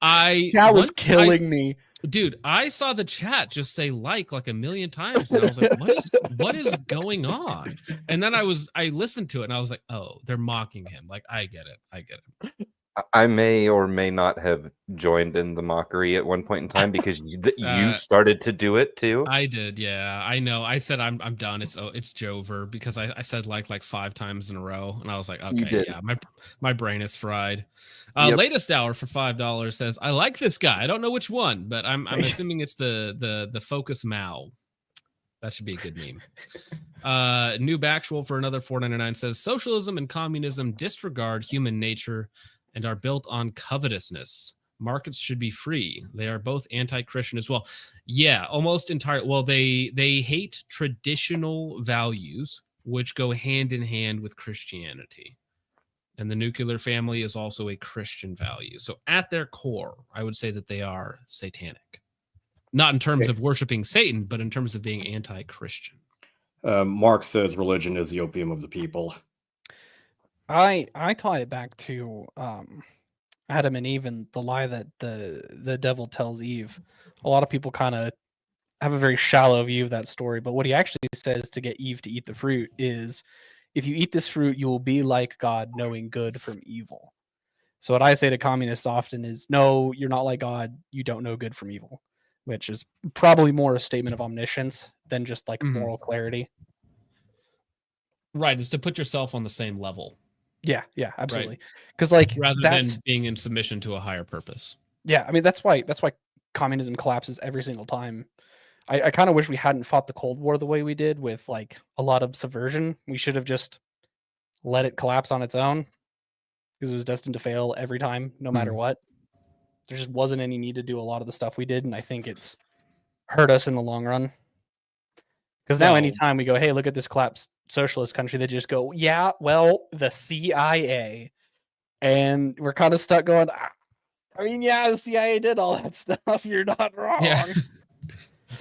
That was killing me. Dude, I saw the chat just say like a million times, and I was like, what is going on? And then I listened to it, and I was like, oh, they're mocking him. Like, I get it. I may or may not have joined in the mockery at one point in time because you started to do it too. I did, yeah. I know. I said I'm done. It's Jover because I said like 5 times in a row, and I was like, okay, yeah, my brain is fried. Latest hour for $5 says, I like this guy. I don't know which one, but I'm assuming it's the Focus Mao. That should be a good meme. Noob Actual for another $4.99 says, socialism and communism disregard human nature and are built on covetousness. Markets should be free. They are both anti-Christian as well. Yeah, almost entirely. Well, they hate traditional values, which go hand in hand with Christianity. And the nuclear family is also a Christian value. So at their core, I would say that they are satanic. Not in terms of worshiping Satan, but in terms of being anti-Christian. Marx says religion is the opium of the people. I tie it back to Adam and Eve and the lie that the devil tells Eve. A lot of people kind of have a very shallow view of that story, but what he actually says to get Eve to eat the fruit is, if you eat this fruit, you will be like God, knowing good from evil. So what I say to communists often is, no, you're not like God. You don't know good from evil, which is probably more a statement of omniscience than just like moral clarity. Right. Is to put yourself on the same level. Yeah, absolutely. Because like rather than being in submission to a higher purpose. Yeah, I mean that's why communism collapses every single time. I kind of wish we hadn't fought the Cold War the way we did with like a lot of subversion. We should have just let it collapse on its own because it was destined to fail every time, no matter what. There just wasn't any need to do a lot of the stuff we did, and I think it's hurt us in the long run. Because now anytime we go, hey, look at this collapsed socialist country, they just go, yeah, well, the CIA. And we're kind of stuck going, I mean, yeah, the CIA did all that stuff. You're not wrong. Yeah.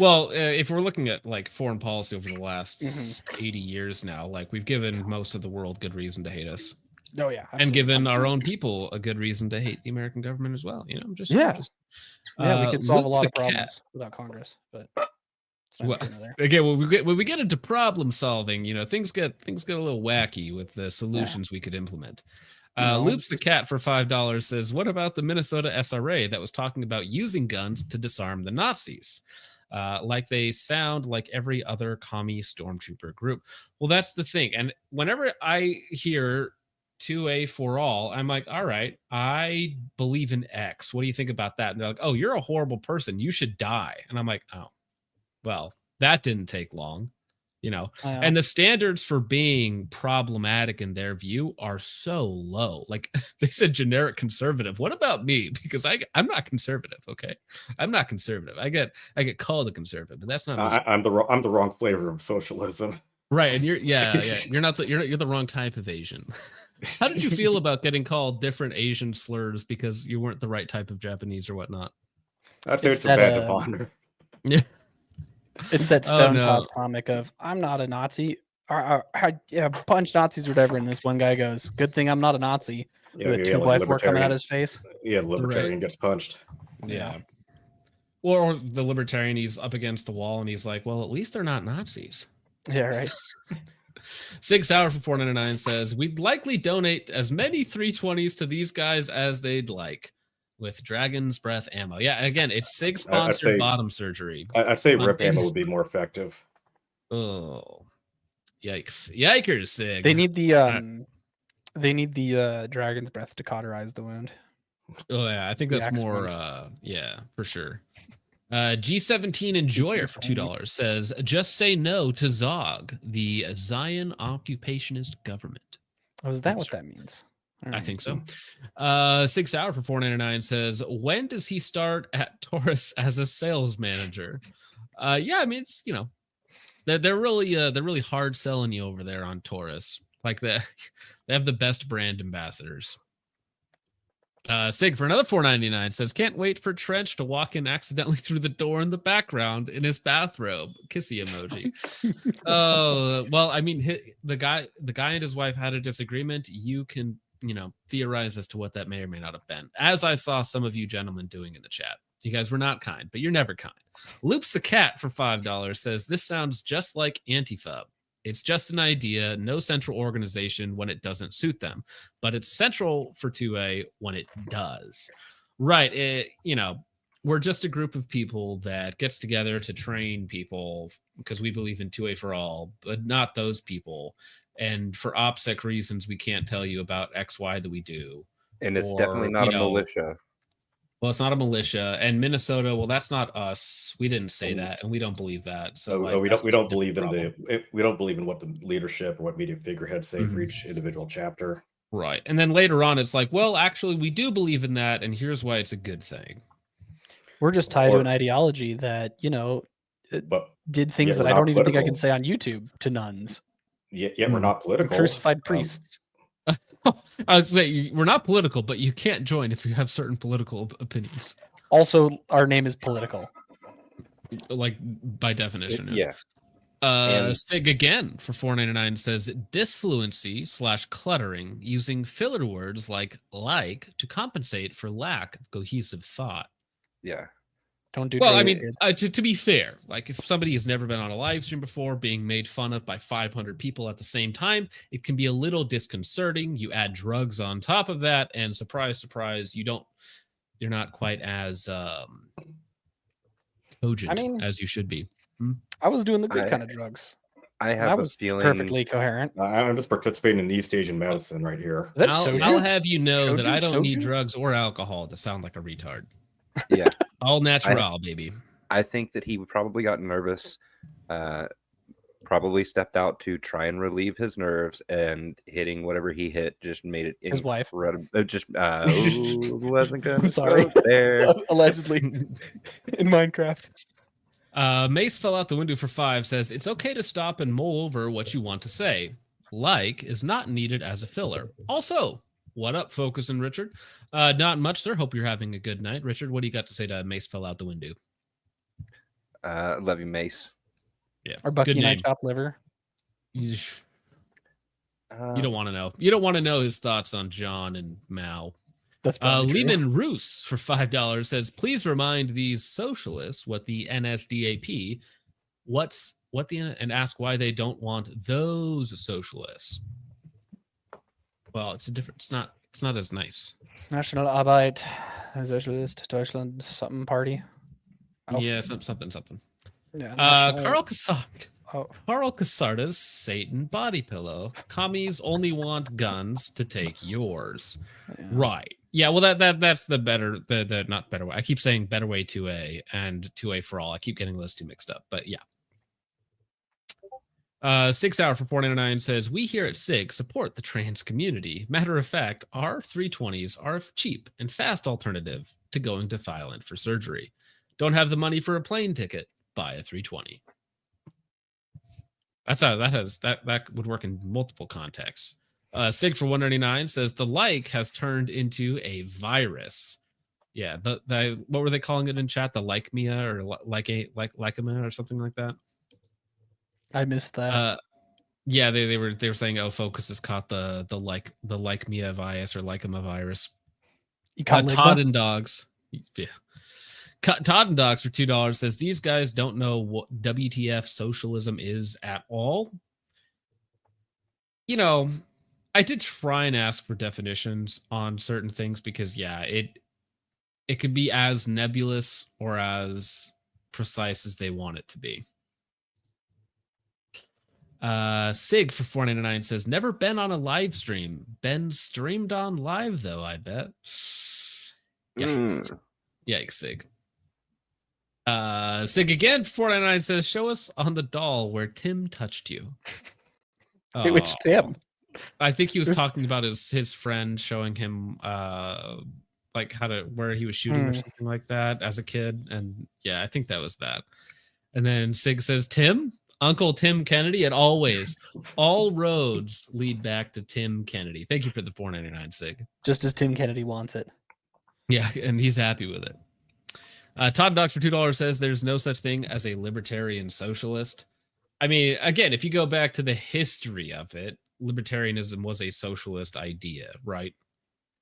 Well, if we're looking at like foreign policy over the last 80 years now, like we've given most of the world good reason to hate us. Oh, yeah. Absolutely. And given our own people a good reason to hate the American government as well. You know, we could solve a lot of problems without Congress, but... Well, again, when we get into problem solving, you know, things get a little wacky with the solutions we could implement. Loops the Cat for $5 says, what about the Minnesota SRA that was talking about using guns to disarm the Nazis? Like they sound like every other commie stormtrooper group. Well, that's the thing. And whenever I hear 2A for all, I'm like, all right, I believe in X. What do you think about that? And they're like, oh, you're a horrible person. You should die. And I'm like, oh. Well, that didn't take long, you know, and the standards for being problematic in their view are so low. Like they said, generic conservative. What about me? Because I'm not conservative. Okay. I'm not conservative. I get called a conservative, but that's not me. I'm the wrong flavor of socialism. Right. And you're you're the wrong type of Asian. How did you feel about getting called different Asian slurs because you weren't the right type of Japanese or whatnot? I'd say it's a badge of honor. Yeah. It's that Stone Toss comic of, I'm not a Nazi. Punch Nazis or whatever. And this one guy goes, good thing I'm not a Nazi. With 2x4 coming out his face. Yeah, the libertarian gets punched. Yeah. Or the libertarian, he's up against the wall and he's like, well, at least they're not Nazis. Yeah, right. 6 Hour for $4.99 says, we'd likely donate as many 320s to these guys as they'd like. With Dragon's Breath ammo. Yeah, again, it's SIG sponsored bottom surgery. I'd say rip ammo would be more effective. Oh, yikes. Yikers, SIG. They need the They need the dragon's breath to cauterize the wound. Oh yeah, I think The that's axe more. wound. Yeah, for sure. G17 Enjoyer for $2 says, "Just say no to Zog, the Zion occupationist government." Oh, is that what that means? I think so. Alright. 6 Hour for 4.99 says, "When does he start at Taurus as a sales manager?" Yeah, I mean, it's they're really hard selling you over there on Taurus. Like they have the best brand ambassadors. Sig for another 4.99 says, "Can't wait for Trench to walk in accidentally through the door in the background in his bathrobe." Kissy emoji. Oh, well, I mean, the guy and his wife had a disagreement. You can, theorize as to what that may or may not have been. As I saw some of you gentlemen doing in the chat. You guys were not kind, but you're never kind. Loops the Cat for $5 says, "This sounds just like Antifa. It's just an idea, no central organization when it doesn't suit them, but it's central for 2A when it does." Right. We're just a group of people that gets together to train people because we believe in 2A for all, but not those people. And for OPSEC reasons, we can't tell you about XY that we do. And it's definitely not a militia. Well, it's not a militia. And Minnesota, well, that's not us. We didn't say that, and we don't believe that. So we don't believe in what the leadership or what media figureheads say for each individual chapter. Right. And then later on, it's like, well, actually, we do believe in that, and here's why it's a good thing. We're just tied to an ideology that, did things that I don't even think I can say on YouTube to nuns. Yet we're not political. Crucified priests. I would say we're not political, but you can't join if you have certain political opinions. Also, our name is political. Like, by definition. Yeah. Sig again for $4.99 says, "Disfluency / cluttering using filler words like to compensate for lack of cohesive thought." Yeah. Don't do. Well, I mean, to be fair, like if somebody has never been on a live stream before, being made fun of by 500 people at the same time, it can be a little disconcerting. You add drugs on top of that, and surprise, surprise, you're not quite as cogent as you should be. I was doing the good kind of drugs. I have a feeling perfectly coherent. I'm just participating in East Asian medicine right here. I'll have you know that I don't need drugs or alcohol to sound like a retard. Yeah. All natural, baby. I think that he probably got nervous, probably stepped out to try and relieve his nerves, and hitting whatever he hit just made it his wife. Just wasn't good. I'm sorry. There. Allegedly in Minecraft. Mace fell out the window for 5 says, "It's okay to stop and mull over what you want to say. Is not needed as a filler. Also, what up, Focus and Richard? Not much, sir. Hope you're having a good night. Richard, what do you got to say to Mace fell out the window?" Love you, Mace. Yeah. Or Bucky and I chop liver. You don't want to know. You don't want to know his thoughts on John and Mao. That's probably Lehman Roos for $5 says, "Please remind these socialists what the NSDAP, and ask why they don't want those socialists." Well, it's not as nice. National Arbeit Socialist Deutschland something party. Yeah, something. Yeah. Carl Casarda's Satan body pillow. Commies only want guns to take yours. Yeah. Right. Yeah, well that's the not better way. I keep saying better way 2A and 2A for all. I keep getting those two mixed up, but yeah. 6 Hour for $4.99 says, "We here at SIG support the trans community. Matter of fact, our 320s are a cheap and fast alternative to going to Thailand for surgery. Don't have the money for a plane ticket? Buy a 320. That would work in multiple contexts. Sig for $1.99 says, "The has turned into a virus." Yeah, what were they calling it in chat? The Mia or Likema or something like that. I missed that. Yeah, they were saying, "Oh, Focus has caught the Mia virus or Likema virus." Todd and Dogs. Yeah. Todd and Dogs for $2 says, "These guys don't know what WTF socialism is at all." I did try and ask for definitions on certain things because, yeah, it could be as nebulous or as precise as they want it to be. Sig for 4.99 says never been on a live stream. Been streamed on live though, I bet. Yikes. Yikes, Sig. Sig again for 4.99 says show us on the doll where Tim touched you. Wait, which Tim? I think he was talking about his friend showing him like where he was shooting or something like that as a kid. And yeah, I think that was that. And then Sig says, Tim, Uncle Tim Kennedy, and always all roads lead back to Tim Kennedy. Thank you for the 4.99, Sig. Just as Tim Kennedy wants it. Yeah, and he's happy with it. Todd Docs for $2 says there's no such thing as a libertarian socialist. I mean, again, if you go back to the history of it, libertarianism was a socialist idea, right?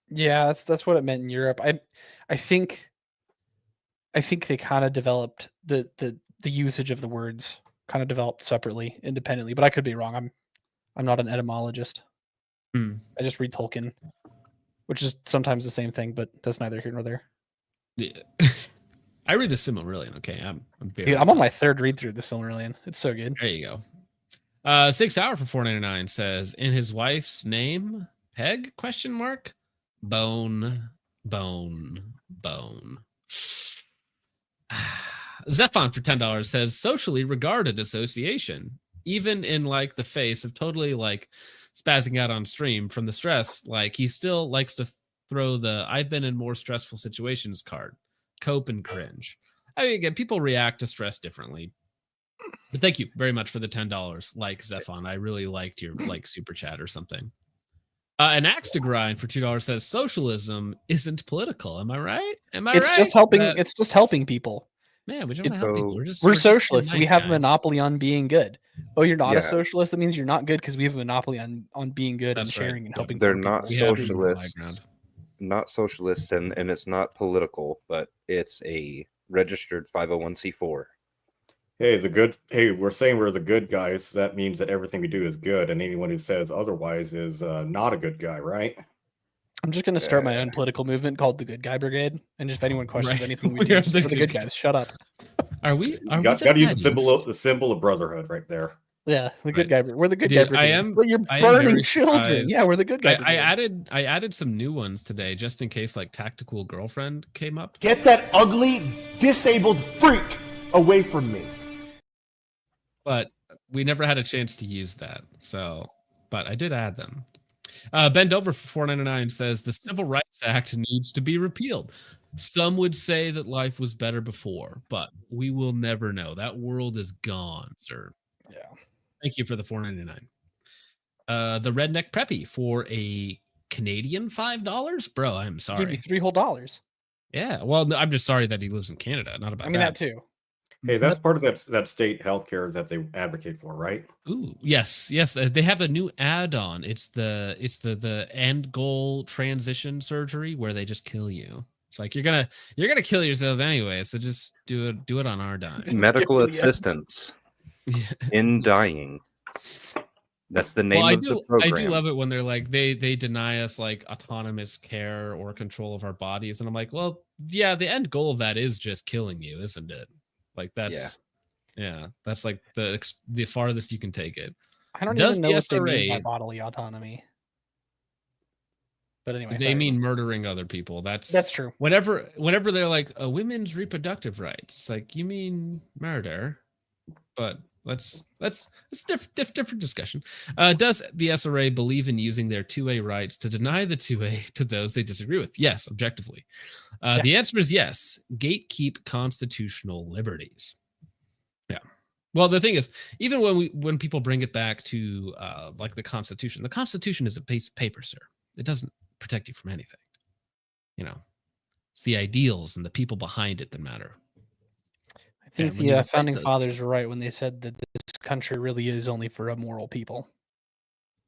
Yeah, that's what it meant in Europe. I think they kind of developed the usage of the words kind of developed separately, independently, but I could be wrong. I'm not an etymologist. I just read Tolkien, which is sometimes the same thing, but that's neither here nor there. Yeah. I read the Silmarillion. Okay, Dude, I'm on my third read through the Silmarillion. It's so good. There you go. 6 Hour for 4.99 says in his wife's name, Peg? ? Bone. Zephon for $10 says socially regarded association, even in like the face of totally like spazzing out on stream from the stress. Like he still likes to throw the I've been in more stressful situations card. Cope and cringe. I mean, again, people react to stress differently. But thank you very much for the $10. Like Zephon, I really liked your like super chat or something. An axe to grind for $2 says socialism isn't political. Am I right? It's right? just helping. It's just helping people. Yeah, we just help people. We're socialists. Nice we have guys. a monopoly on being good. Oh, you're not a socialist? That means you're not good because we have a monopoly on being good and sharing and helping. They're other not people. socialists. Not socialists, and it's not political, but it's a registered 501c4. Hey, we're saying we're the good guys. So that means that everything we do is good, and anyone who says otherwise is not a good guy, right? I'm just going to start my own political movement called the Good Guy Brigade, and if anyone questions Right. anything we We do, are the we're the good guys. Shut up. Are we? Got to use the symbol of brotherhood right there. Yeah, the good guy. We're the good Dude, guy brigade. But you're I am burning very children. surprised. Yeah, we're the good guy. I added some new ones today just in case like Tactical Girlfriend came up. Get that ugly, disabled freak away from me. But we never had a chance to use that. So, but I did add them. Ben Dover for $4.99 says the Civil Rights Act needs to be repealed. Some would say that life was better before, but we will never know. That world is gone, sir. Yeah. Thank you for the $4.99. The Redneck Preppy for a Canadian $5. Bro, I'm sorry. Give you $3 whole. Yeah. Well, I'm just sorry that he lives in Canada. Not about. I mean that too. Hey, that's part of that state healthcare that they advocate for, right? Ooh, yes. They have a new add-on. It's the end goal transition surgery where they just kill you. It's like you're gonna kill yourself anyway, so just do it on our dime. Medical assistance in dying. That's the name of the program. I do love it when they're like they deny us like autonomous care or control of our bodies, and I'm like, well, yeah, the end goal of that is just killing you, isn't it? Like that's that's like the farthest you can take it. I don't even know what they mean by bodily autonomy. But anyway, they mean murdering other people. That's true. Whenever they're like a women's reproductive rights, it's like you mean murder, but that's different discussion. Does the SRA believe in using their 2A rights to deny the 2A to those they disagree with? Yes, objectively. The answer is yes. Gatekeep constitutional liberties. Yeah. Well, the thing is, even when people bring it back to like the Constitution is a piece of paper, sir. It doesn't protect you from anything. You know, it's the ideals and the people behind it that matter. I think the founding fathers were right when they said that this country really is only for immoral people.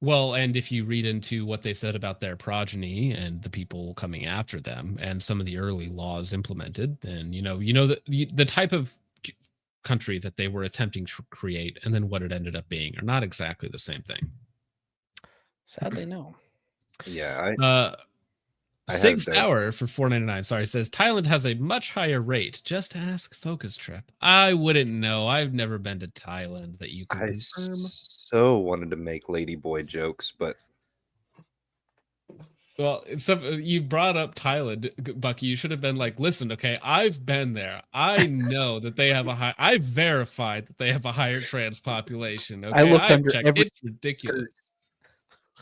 Well, and if you read into what they said about their progeny and the people coming after them and some of the early laws implemented, then you know the type of country that they were attempting to create and then what it ended up being are not exactly the same thing. Sadly, no. Yeah. Sig Sour for $4.99. Sorry, says Thailand has a much higher rate. Just ask Focus Trip. I wouldn't know. I've never been to Thailand that you can confirm. so wanted to make ladyboy jokes, but Well, you brought up Thailand, Bucky. You should have been like, listen, okay, I've been there. I know that they have I've verified that they have a higher trans population. Okay, I looked I've under checked. every It's ridiculous.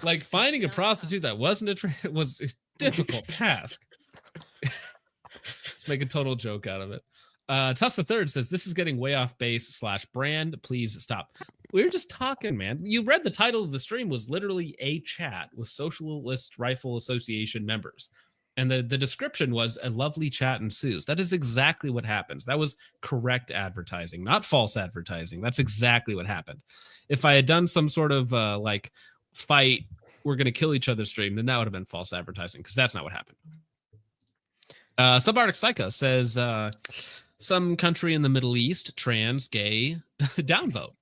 Like finding a prostitute that wasn't a trans was a difficult task. Let's make a total joke out of it. Tuss the Third says this is getting way off base / brand. Please stop. We were just talking, man. You read the title of the stream was literally a chat with Socialist Rifle Association members. And the description was a lovely chat ensues. That is exactly what happens. That was correct advertising, not false advertising. That's exactly what happened. If I had done some sort of like fight, we're going to kill each other stream, then that would have been false advertising because that's not what happened. Subarctic Psycho says some country in the Middle East, trans, gay, downvote.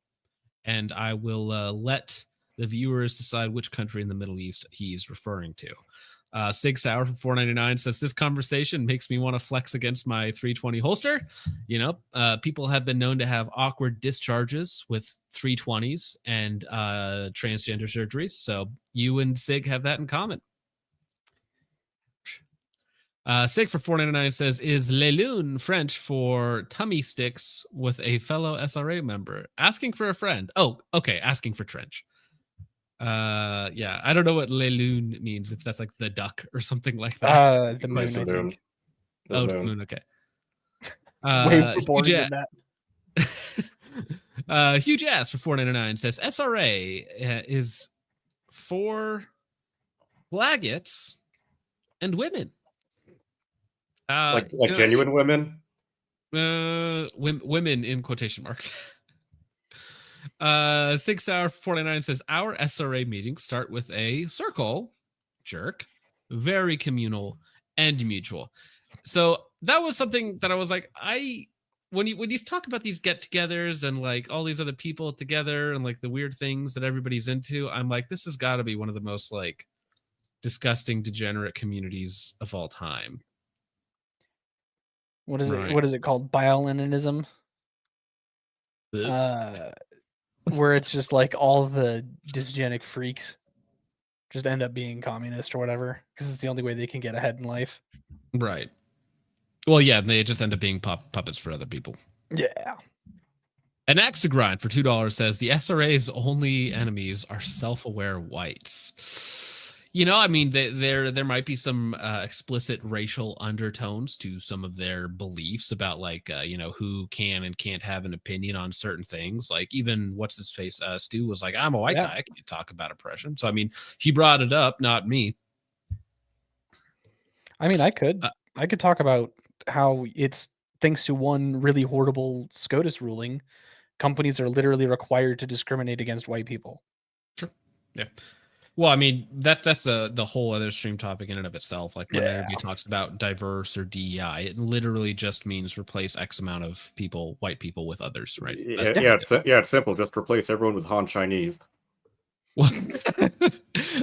And I will let the viewers decide which country in the Middle East he's referring to. Sig Sauer from 499 says this conversation makes me want to flex against my 320 holster. You know, people have been known to have awkward discharges with 320s and transgender surgeries. So you and Sig have that in common. Sig for 499 says, is Leloun French for tummy sticks with a fellow SRA member? Asking for a friend. Oh, okay. Asking for trench. Yeah, I don't know what Leloun means, if that's like the duck or something like that. The moon, I think. Oh, it's the moon. Okay. Way more boring than that. Huge ass for 499 says SRA is for blaggets and women. Like genuine women? Women in quotation marks. 6 hour 49 says our SRA meetings start with a circle jerk, very communal and mutual. So that was something that I was like, when you talk about these get-togethers and like all these other people together and like the weird things that everybody's into, I'm like, this has got to be one of the most like disgusting, degenerate communities of all time. What is it? What is it called? Bioleninism? Where it's just like all the dysgenic freaks just end up being communist or whatever because it's the only way they can get ahead in life. Right. Well, yeah, they just end up being puppets for other people. Yeah. An Axe to Grind for $2 says the SRA's only enemies are self-aware whites. You know, I mean, there might be some explicit racial undertones to some of their beliefs about, like, you know, who can and can't have an opinion on certain things. Like, even what's his face, Stu was like, "I'm a white guy, I can't talk about oppression." So, I mean, he brought it up, not me. I mean, I could talk about how it's thanks to one really horrible SCOTUS ruling, companies are literally required to discriminate against white people. Sure. Yeah. Well, I mean, that's the whole other stream topic in and of itself. Like when everybody talks about diverse or DEI, it literally just means replace X amount of people, white people, with others, right? It's simple. Just replace everyone with Han Chinese. Well,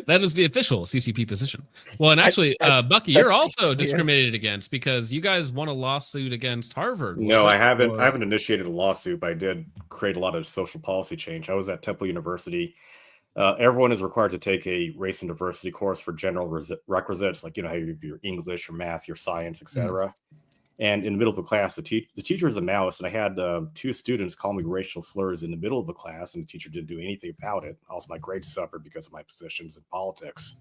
that is the official CCP position. Well, and actually, Bucky, you're also discriminated against because you guys won a lawsuit against Harvard. No, I haven't. I haven't initiated a lawsuit, but I did create a lot of social policy change. I was at Temple University. Everyone is required to take a race and diversity course for general requisites, like, you know, how you have your English, your math, your science, etc. Mm-hmm. And in the middle of the class, the teacher is a Maoist, and I had 2 students call me racial slurs in the middle of the class, and the teacher didn't do anything about it. Also, my grades suffered because of my positions in politics.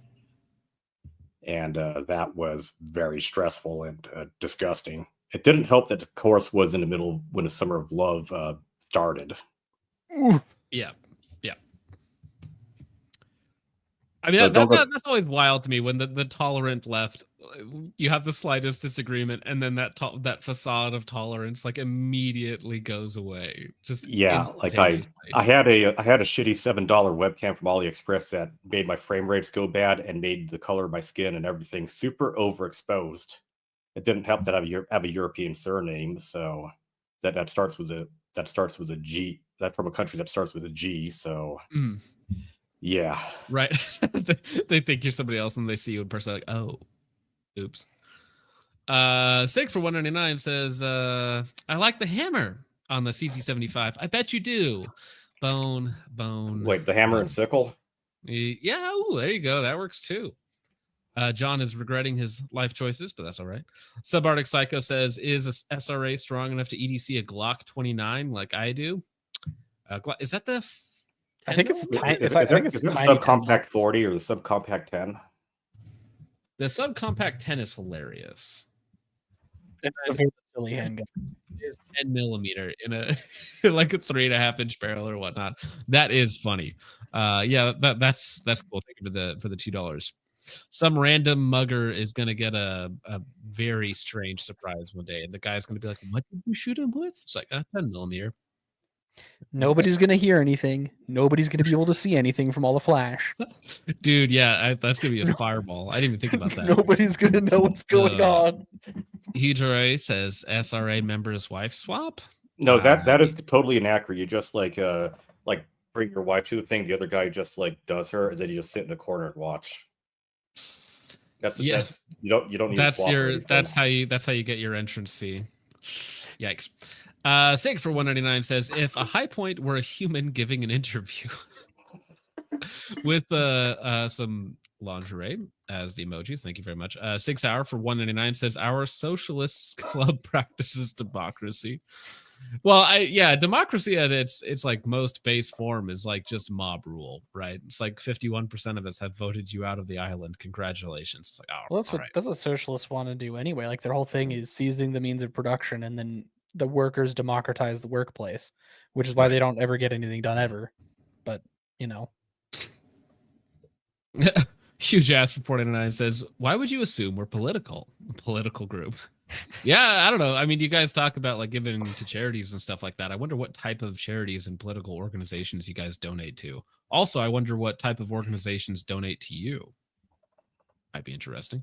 And that was very stressful and disgusting. It didn't help that the course was in the middle when the Summer of Love started. Yeah. I mean, that's always wild to me when the tolerant left, you have the slightest disagreement, and then that facade of tolerance like immediately goes away. Just like I had a shitty $7 webcam from AliExpress that made my frame rates go bad and made the color of my skin and everything super overexposed. It didn't help that I have a European surname, so that starts with a G. That from a country that starts with a G. So. Mm. Yeah. Right. They think you're somebody else and they see you in person like, oh, oops. Sig for 199 says, I like the hammer on the CC75. I bet you do. Bone. Wait, the hammer and bone. sickle? Yeah, ooh, there you go. That works too. John is regretting his life choices, but that's all right. Subarctic Psycho says, is a SRA strong enough to EDC a Glock 29 like I do? Is that the... I think it's a tiny. Is I it think it's the a tiny subcompact 40 or the subcompact 10? The subcompact 10 is hilarious. It's a very silly handgun. It is 10 millimeter in a like a 3.5-inch barrel or whatnot. That is funny. Yeah, that's cool. Thank you for the $2. Some random mugger is gonna get a very strange surprise one day, and the guy's gonna be like, "What did you shoot him with?" It's like 10 millimeter. Nobody's gonna hear anything. Nobody's gonna be able to see anything from all the flash. Dude, yeah, that's gonna be a fireball. I didn't even think about that. Nobody's gonna know what's going on. Hidore says SRA member's wife swap. No, that is totally inaccurate. You just like bring your wife to the thing. The other guy just like does her, and then you just sit in the corner and watch. That's you don't need. That's how you get your entrance fee. Yikes. Sig for 199 says, if a high point were a human giving an interview with some lingerie as the emojis, thank you very much. 6 Hour for 199 says, our socialist club practices democracy. Well, democracy at its like most base form is like just mob rule, right? It's like 51% of us have voted you out of the island. Congratulations. It's like, oh, well, that's what socialists want to do anyway. Like their whole thing is seizing the means of production, and then the workers democratize the workplace, which is why they don't ever get anything done ever. But Huge ass for 499 says, why would you assume we're political group? Yeah, I don't know. I mean, you guys talk about like giving to charities and stuff like that. I wonder what type of charities and political organizations you guys donate to. Also, I wonder what type of organizations donate to you. Might be interesting.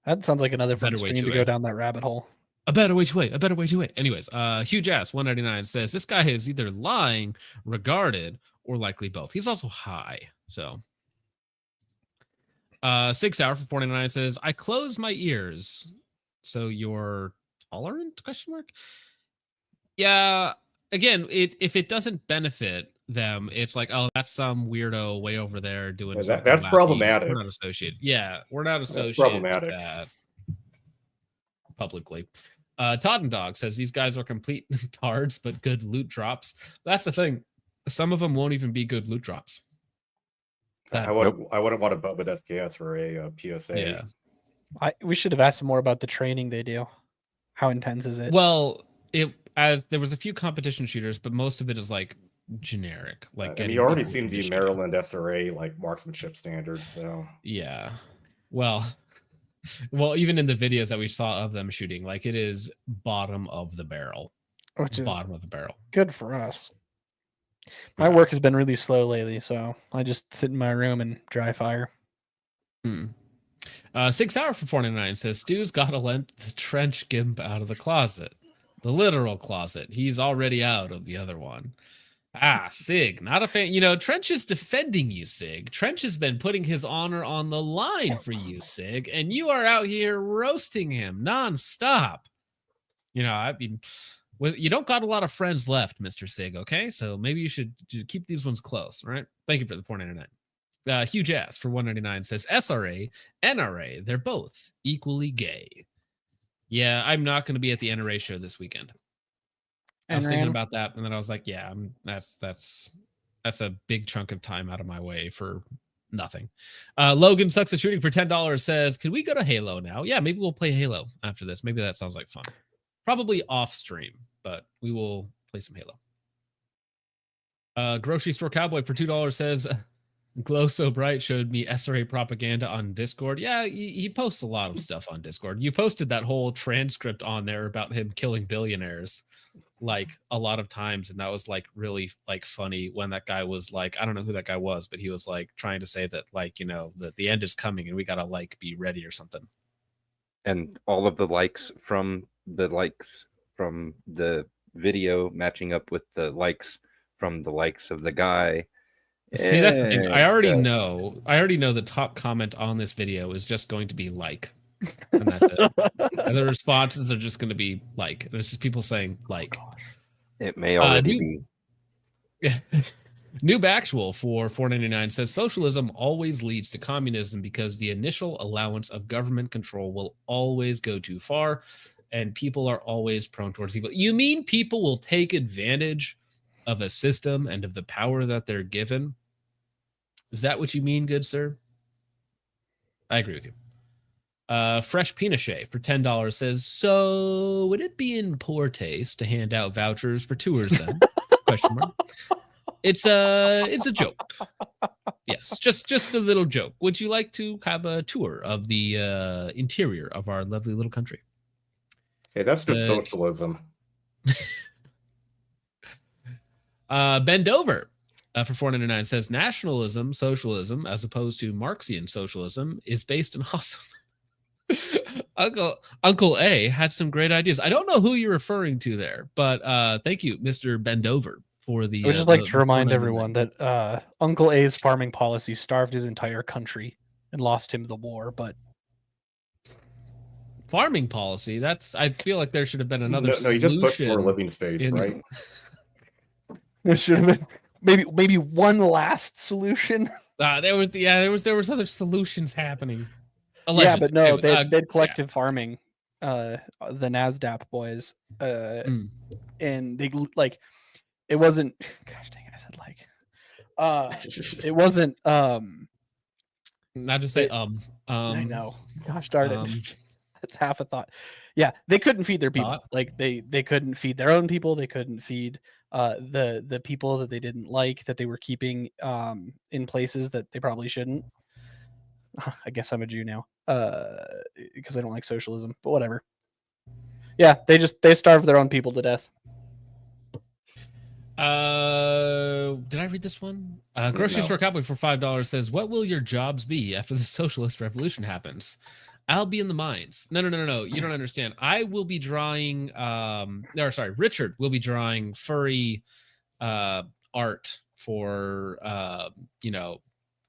That sounds like another fun stream to go down that rabbit hole. A better way to wait. Anyways, Huge Ass 199 says, this guy is either lying, regarded, or likely both. He's also high, so... 6 Hour for 49 says, I close my ears. So you're tolerant? Question mark. Yeah. Again, if it doesn't benefit them, it's like, oh, that's some weirdo way over there doing something. That's wacky. problematic. We're not associated. Yeah, we're not associated problematic. with that publicly. Todd and Dog says these guys are complete tards, but good loot drops. That's the thing. Some of them won't even be good loot drops. I wouldn't want to bump with SKS for a PSA. Yeah. We should have asked them more about the training they do. How intense is it? Well, there was a few competition shooters, but most of it is like generic. Like you already seen the Maryland SRA like marksmanship standards, so yeah. Well, even in the videos that we saw of them shooting, like it is bottom of the barrel. Which is bottom of the barrel. Good for us. My work has been really slow lately, so I just sit in my room and dry fire. 6 Hour for 499 says, Stu's gotta let the trench gimp out of the closet. The literal closet. He's already out of the other one. Sig, not a fan. Trench is defending you, Sig. Trench has been putting his honor on the line for you, Sig, and you are out here roasting him nonstop. I mean... Well, you don't got a lot of friends left, Mr. Sig, okay? So maybe you should keep these ones close, all right? Thank you for the $4.99. Huge Ass for $1.99 says, SRA, NRA, they're both equally gay. Yeah, I'm not going to be at the NRA show this weekend. I was thinking about that, and then I was like, yeah, that's a big chunk of time out of my way for nothing. Logan Sucks at Shooting for $10 says, can we go to Halo now? Yeah, maybe we'll play Halo after this. Maybe that sounds like fun. Probably off stream, but we will play some Halo. Grocery Store Cowboy for $2 says, Glow So Bright showed me SRA propaganda on Discord. Yeah, he posts a lot of stuff on Discord. You posted that whole transcript on there about him killing billionaires like a lot of times, and that was like really like funny when that guy was like, I don't know who that guy was, but he was like trying to say that like, that the end is coming and we gotta like be ready or something. And all of the likes from the video matching up with the likes from the likes of the guy. See, that's the thing. I already know the top comment on this video is just going to be like, and that's it. And the responses are just going to be like. There's just people saying like. It may already be. Noob Actual for $4.99 says socialism always leads to communism because the initial allowance of government control will always go too far and people are always prone towards evil. You mean people will take advantage of a system and of the power that they're given? Is that what you mean, good sir? I agree with you. Fresh Pinochet for $10 says, so would it be in poor taste to hand out vouchers for tours then? Question mark. It's a joke. Yes, just a little joke. Would you like to have a tour of the interior of our lovely little country? Hey, that's good socialism. Bend over for $4.99 says nationalism, socialism, as opposed to Marxian socialism, is based in awesome. Uncle A had some great ideas. I don't know who you're referring to there, but thank you, Mr. Bendover, for the. I would just like to remind everyone that Uncle A's farming policy starved his entire country and lost him the war. But farming policy, that's. I feel like there should have been another. No, you just put more living space, right? There should have been maybe one last solution. There was other solutions happening. Allegedly. Yeah, but no, they did collective farming, the NASDAQ boys, and they like it wasn't. Gosh dang it, I said like, it wasn't. Not to say I know. Gosh darn it, that's half a thought. Yeah, they couldn't feed their people. Like they couldn't feed their own people. They couldn't feed the people that they didn't like, that they were keeping in places that they probably shouldn't. I guess I'm a Jew now because I don't like socialism, but whatever. Yeah, they starved their own people to death. Did I read this one? Grocery Store Cowboy for $5 says, what will your jobs be after the socialist revolution happens? I'll be in the mines. No. You don't understand. I will be drawing Richard will be drawing furry art for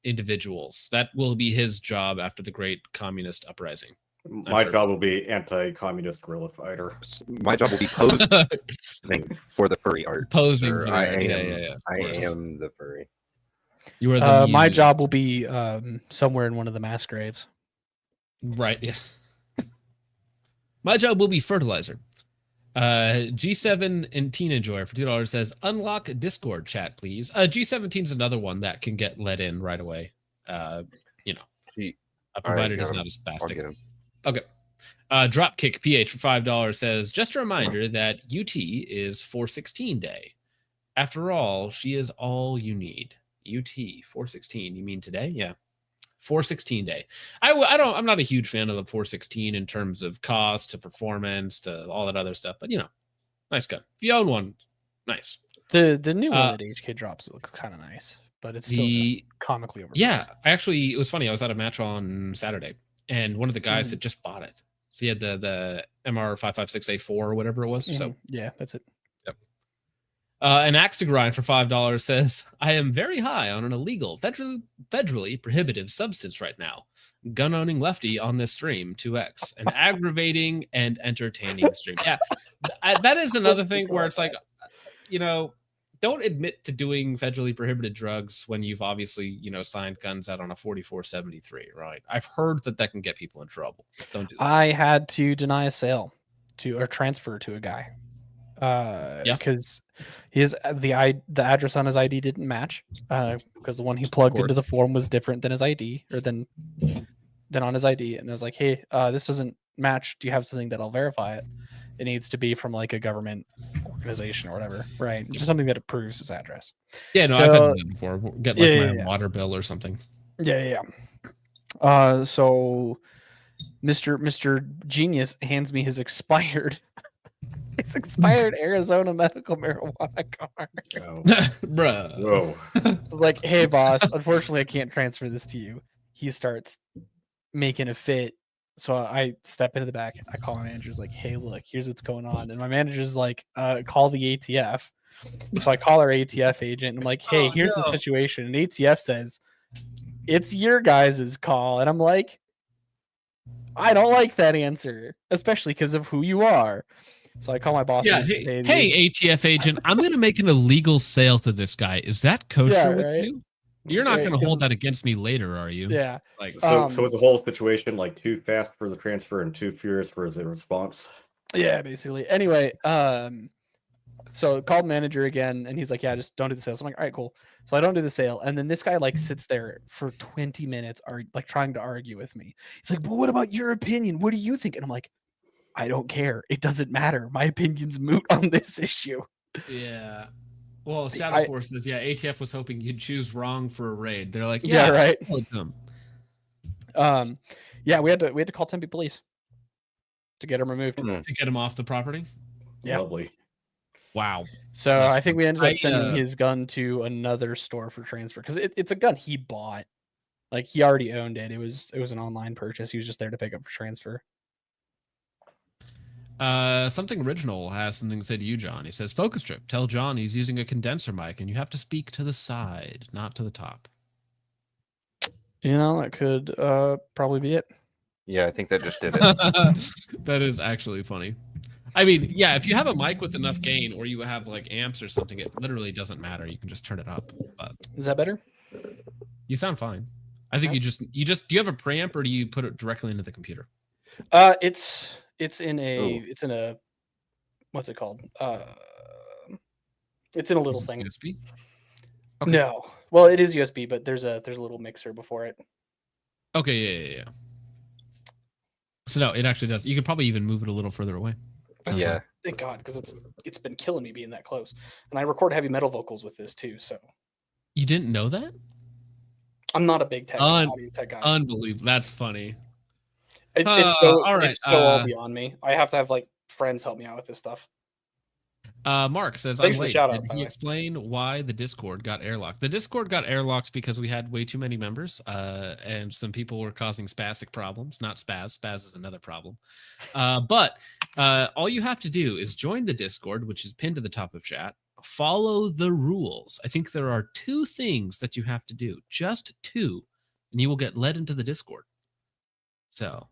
individuals. That will be his job after the great communist uprising. My job will be anti-communist guerrilla fighter. My job will be posing for the furry art. Posing for I am the furry. You are the my job will be somewhere in one of the mass graves. Right, yeah. My job will be fertilizer. G7 and Teen Enjoyer for $2 says, unlock Discord chat, please. G17 is another one that can get let in right away. A provider is not as spastic. Okay. Dropkick PH for $5 says, just a reminder that UT is 416 day. After all, she is all you need. UT 416. You mean today? Yeah. 416 day. I'm not a huge fan of the 416 in terms of cost to performance to all that other stuff, but nice gun. If you own one, nice. The new one that HK drops looks kind of nice, but it's still comically overpriced. Yeah, it was funny. I was at a match on Saturday, and one of the guys had just bought it. So he had the MR556A4 or whatever it was. So yeah, that's it. Yep. An axe to grind for $5 says, I am very high on an illegal, federally prohibitive substance right now. Gun owning lefty on this stream, 2x. An aggravating and entertaining stream. Yeah, that is another thing where it's like, don't admit to doing federally prohibited drugs when you've obviously, signed guns out on a 4473, right? I've heard that can get people in trouble. Don't do that. I had to deny a sale or transfer to a guy. Because the address on his ID didn't match because the one he plugged into the form was different than his ID or than on his ID. And I was like, hey, this doesn't match. Do you have something that'll verify it? It needs to be from like a government organization or whatever, right? Just something that approves his address. Yeah, no, I've had that before. Get like my water bill or something. Yeah. So Mr. Genius hands me his expired Arizona medical marijuana card. Bruh. Whoa. I was like, hey boss, unfortunately I can't transfer this to you. He starts making a fit. So I step into the back. I call my manager's like, hey, look, here's what's going on. And my manager's like, call the ATF. So I call our ATF agent. And I'm like, hey, here's the situation. And ATF says, it's your guys' call. And I'm like, I don't like that answer, especially because of who you are. So I call my boss. Yeah. and say, Hey, ATF agent, I'm going to make an illegal sale to this guy. Is that kosher Yeah, with right. you? You're not Right, going to 'cause- hold that against me later, are you? Yeah. Like, So is the whole situation like too fast for the transfer and too furious for his response? Yeah, basically. Anyway, so called manager again, and he's like, "Yeah, just don't do the sale." So I'm like, "All right, cool." So I don't do the sale, and then this guy like sits there for 20 minutes, like trying to argue with me. He's like, "But what about your opinion? What do you think?" And I'm like, "I don't care. It doesn't matter. My opinion's moot on this issue." yeah. Well, Shadow I- Force says, yeah, ATF was hoping you'd choose wrong for a raid. They're like, Yeah, yeah, right. I'll come. Yeah, we had to call Tempe police to get him removed. To get him off the property. Yeah. Lovely. Wow. So That's I think we ended I, up sending his gun to another store for transfer because it's a gun he bought. Like he already owned it. It was an online purchase. He was just there to pick up for transfer. Something original has something to say to you, John. He says, focus trip. Tell John he's using a condenser mic and you have to speak to the side, not to the top. You know, that could probably be it. Yeah, I think that just did it. That is actually funny. I mean, yeah, if you have a mic with enough gain or you have like amps or something, it literally doesn't matter. You can just turn it up. But Is that better? you sound fine. I think Okay. you just do you have a preamp or do you put it directly into the computer? It's in a what's it called? It's in a little Is it thing. USB? Okay. No. Well, it is USB, but there's a little mixer before it. Okay, yeah. So no, it actually does. You could probably even move it a little further away. Sounds Yeah. fine. Thank God, because it's been killing me being that close. And I record heavy metal vocals with this too, so You didn't know that? I'm not a big tech audio tech guy. Unbelievable. That's funny. It's so all right, it's so all beyond me. I have to have like friends help me out with this stuff. Mark says, Thanks I'm for the late. shout out, Did by the he way. explain why the Discord got airlocked? The Discord got airlocked because we had way too many members, and some people were causing spastic problems. Not spaz. Spaz is another problem. But all you have to do is join the Discord, which is pinned to the top of chat. Follow the rules. I think there are 2 things that you have to do. Just 2, and you will get led into the Discord. So,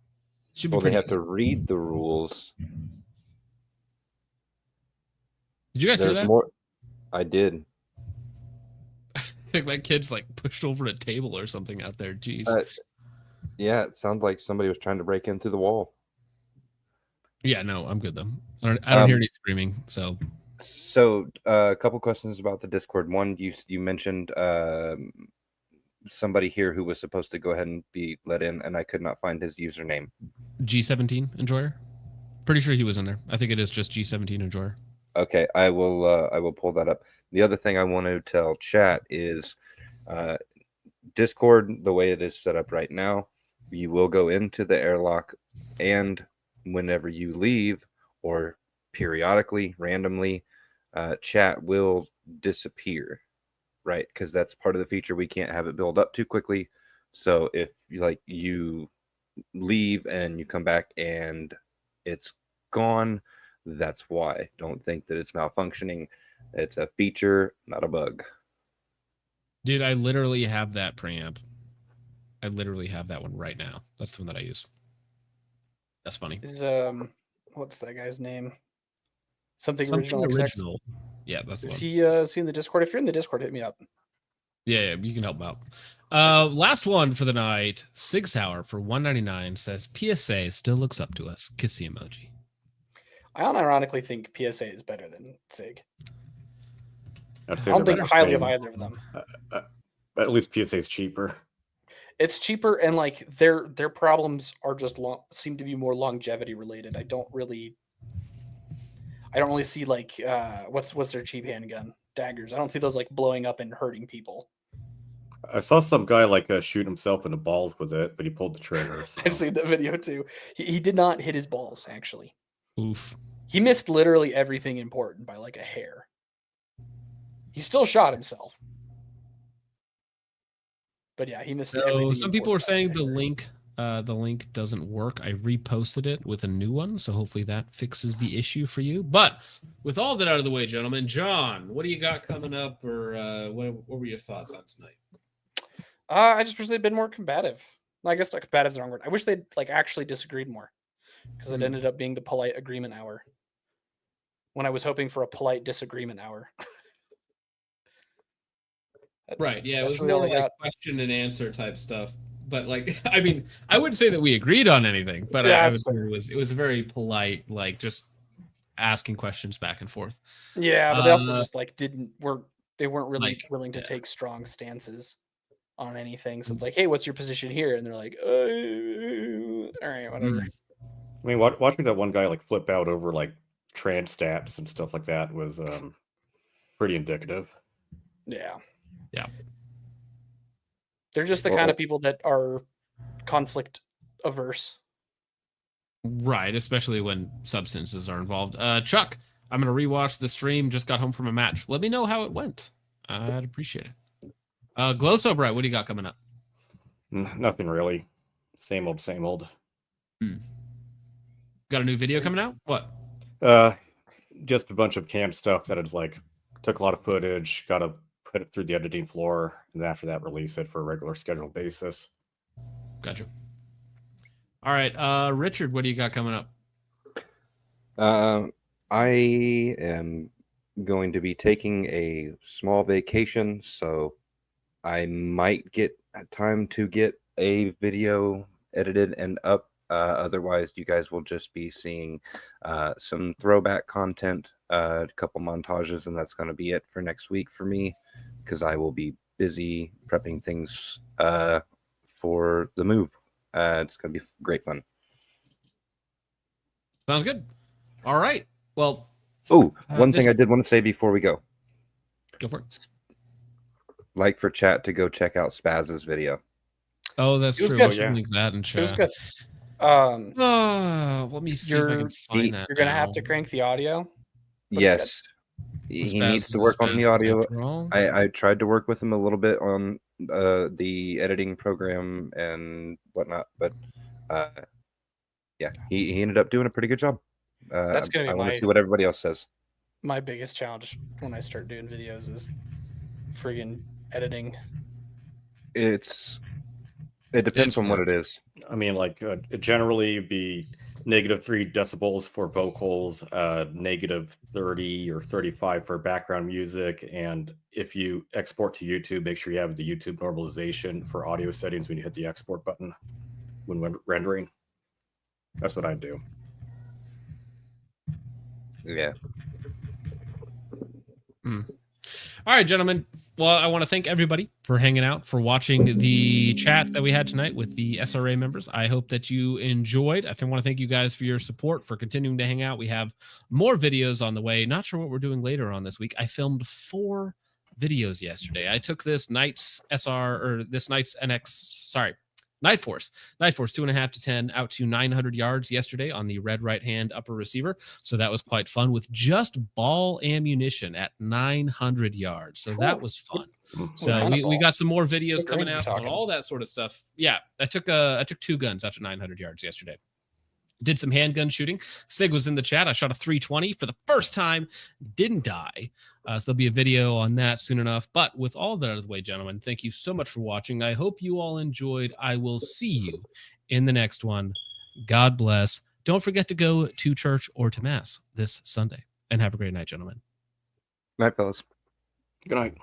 should be Well, they pretty have easy. to read the rules. Did you guys hear There's that? more. I did. I think my kid's like pushed over a table or something out there. Jeez. Yeah, it sounds like somebody was trying to break in through the wall. Yeah, no, I'm good though. I don't hear any screaming. So a couple questions about the Discord. One, you mentioned somebody here who was supposed to go ahead and be let in, and I could not find his username. G17 enjoyer. Pretty sure he was in there. I think it is just G17 enjoyer. Okay, I will pull that up. The other thing I want to tell chat is Discord, the way it is set up right now, you will go into the airlock, and whenever you leave or periodically, randomly, chat will disappear, right? Because that's part of the feature. We can't have it build up too quickly. So if you leave and you come back and it's gone, that's why. Don't think that it's malfunctioning. It's a feature, not a bug. Dude, I literally have that preamp. I literally have that one right now. That's the one that I use. That's funny. Is what's that guy's name? Something Something original. original. Yeah, that's the Is one. he in the Discord? If you're in the Discord, hit me up. Yeah, you can help him out. Last one for the night. Sig Sauer for $1.99 says PSA still looks up to us. Kissy emoji. I unironically think PSA is better than SIG. I'd I say don't they're think about the highly of same. either of them. At least PSA is cheaper. It's cheaper, and like their problems are just seem to be more longevity related. I don't really see like what's their cheap handgun daggers. I don't see those like blowing up and hurting people. I saw some guy like shoot himself in the balls with it, but he pulled the trigger. So. I've seen that video too. He did not hit his balls actually. Oof. He missed literally everything important by like a hair. He still shot himself. But yeah, he missed everything. So some people were important saying by a hair. the link doesn't work. I reposted it with a new one, so hopefully that fixes the issue for you. But with all that out of the way, gentlemen, John, what do you got coming up, or what were your thoughts on tonight? I just wish they'd been more combative. I guess not combative is the wrong word. I wish they'd like actually disagreed more, because it ended up being the polite agreement hour. when I was hoping for a polite disagreement hour. Right. Yeah, it that's was really all more I like got. question and answer type stuff. But like, I mean, I wouldn't say that we agreed on anything, but Yeah, I that's would say fair. it was very polite, like just asking questions back and forth. Yeah, but they also just like they weren't really like, willing to yeah. take strong stances on anything. So it's like, hey, what's your position here? And they're like, all right, whatever. I mean, watching that one guy like flip out over like trans stats and stuff like that was pretty indicative. Yeah. Yeah. They're just the kind of people that are conflict averse. Right, especially when substances are involved. Chuck, I'm gonna rewatch the stream. Just got home from a match. Let me know how it went. I'd appreciate it. Glow So Bright, what do you got coming up? Nothing really. Same old, same old. Got a new video coming out? What? Just a bunch of camp stuff that is like took a lot of footage, got to put it through the editing floor, and after that release it for a regular scheduled basis. Gotcha. All right, Richard, what do you got coming up? I am going to be taking a small vacation, so I might get time to get a video edited and up. Otherwise, you guys will just be seeing some throwback content, a couple montages, and that's going to be it for next week for me, because I will be busy prepping things for the move. It's going to be great fun. Sounds good. All right. Well, one thing I did want to say before we go. Go for it. Like for chat to go check out Spaz's video. Oh, that's It was true. good. We should link that in chat. It was good. Let me see if I can find that. You're gonna have to crank the audio. Yes. He needs to work on the audio. I tried to work with him a little bit on the editing program and whatnot, but yeah, he ended up doing a pretty good job. That's gonna be I want to see what everybody else says. My biggest challenge when I start doing videos is friggin' editing. It depends on what it is. I mean, like it generally be -3 decibels for vocals, -30 or 35 for background music, and if you export to YouTube, make sure you have the YouTube normalization for audio settings when you hit the export button when rendering. That's what I do. Yeah. All right, gentlemen. Well, I want to thank everybody for hanging out, for watching the chat that we had tonight with the SRA members. I hope that you enjoyed. I want to thank you guys for your support, for continuing to hang out. We have more videos on the way. Not sure what we're doing later on this week. I filmed 4 videos yesterday. I took this Knight's Night Force 2.5 to 10 out to 900 yards yesterday on the red right hand upper receiver. So that was quite fun with just ball ammunition at 900 yards. So that was fun. So we got some more videos coming out on all that sort of stuff. Yeah, I took 2 guns out to 900 yards yesterday. Did some handgun shooting. Sig was in the chat. I shot a 320 for the first time. Didn't die. So there'll be a video on that soon enough. But with all that out of the way, gentlemen, thank you so much for watching. I hope you all enjoyed. I will see you in the next one. God bless. Don't forget to go to church or to mass this Sunday. And have a great night, gentlemen. Night, fellas. Good night.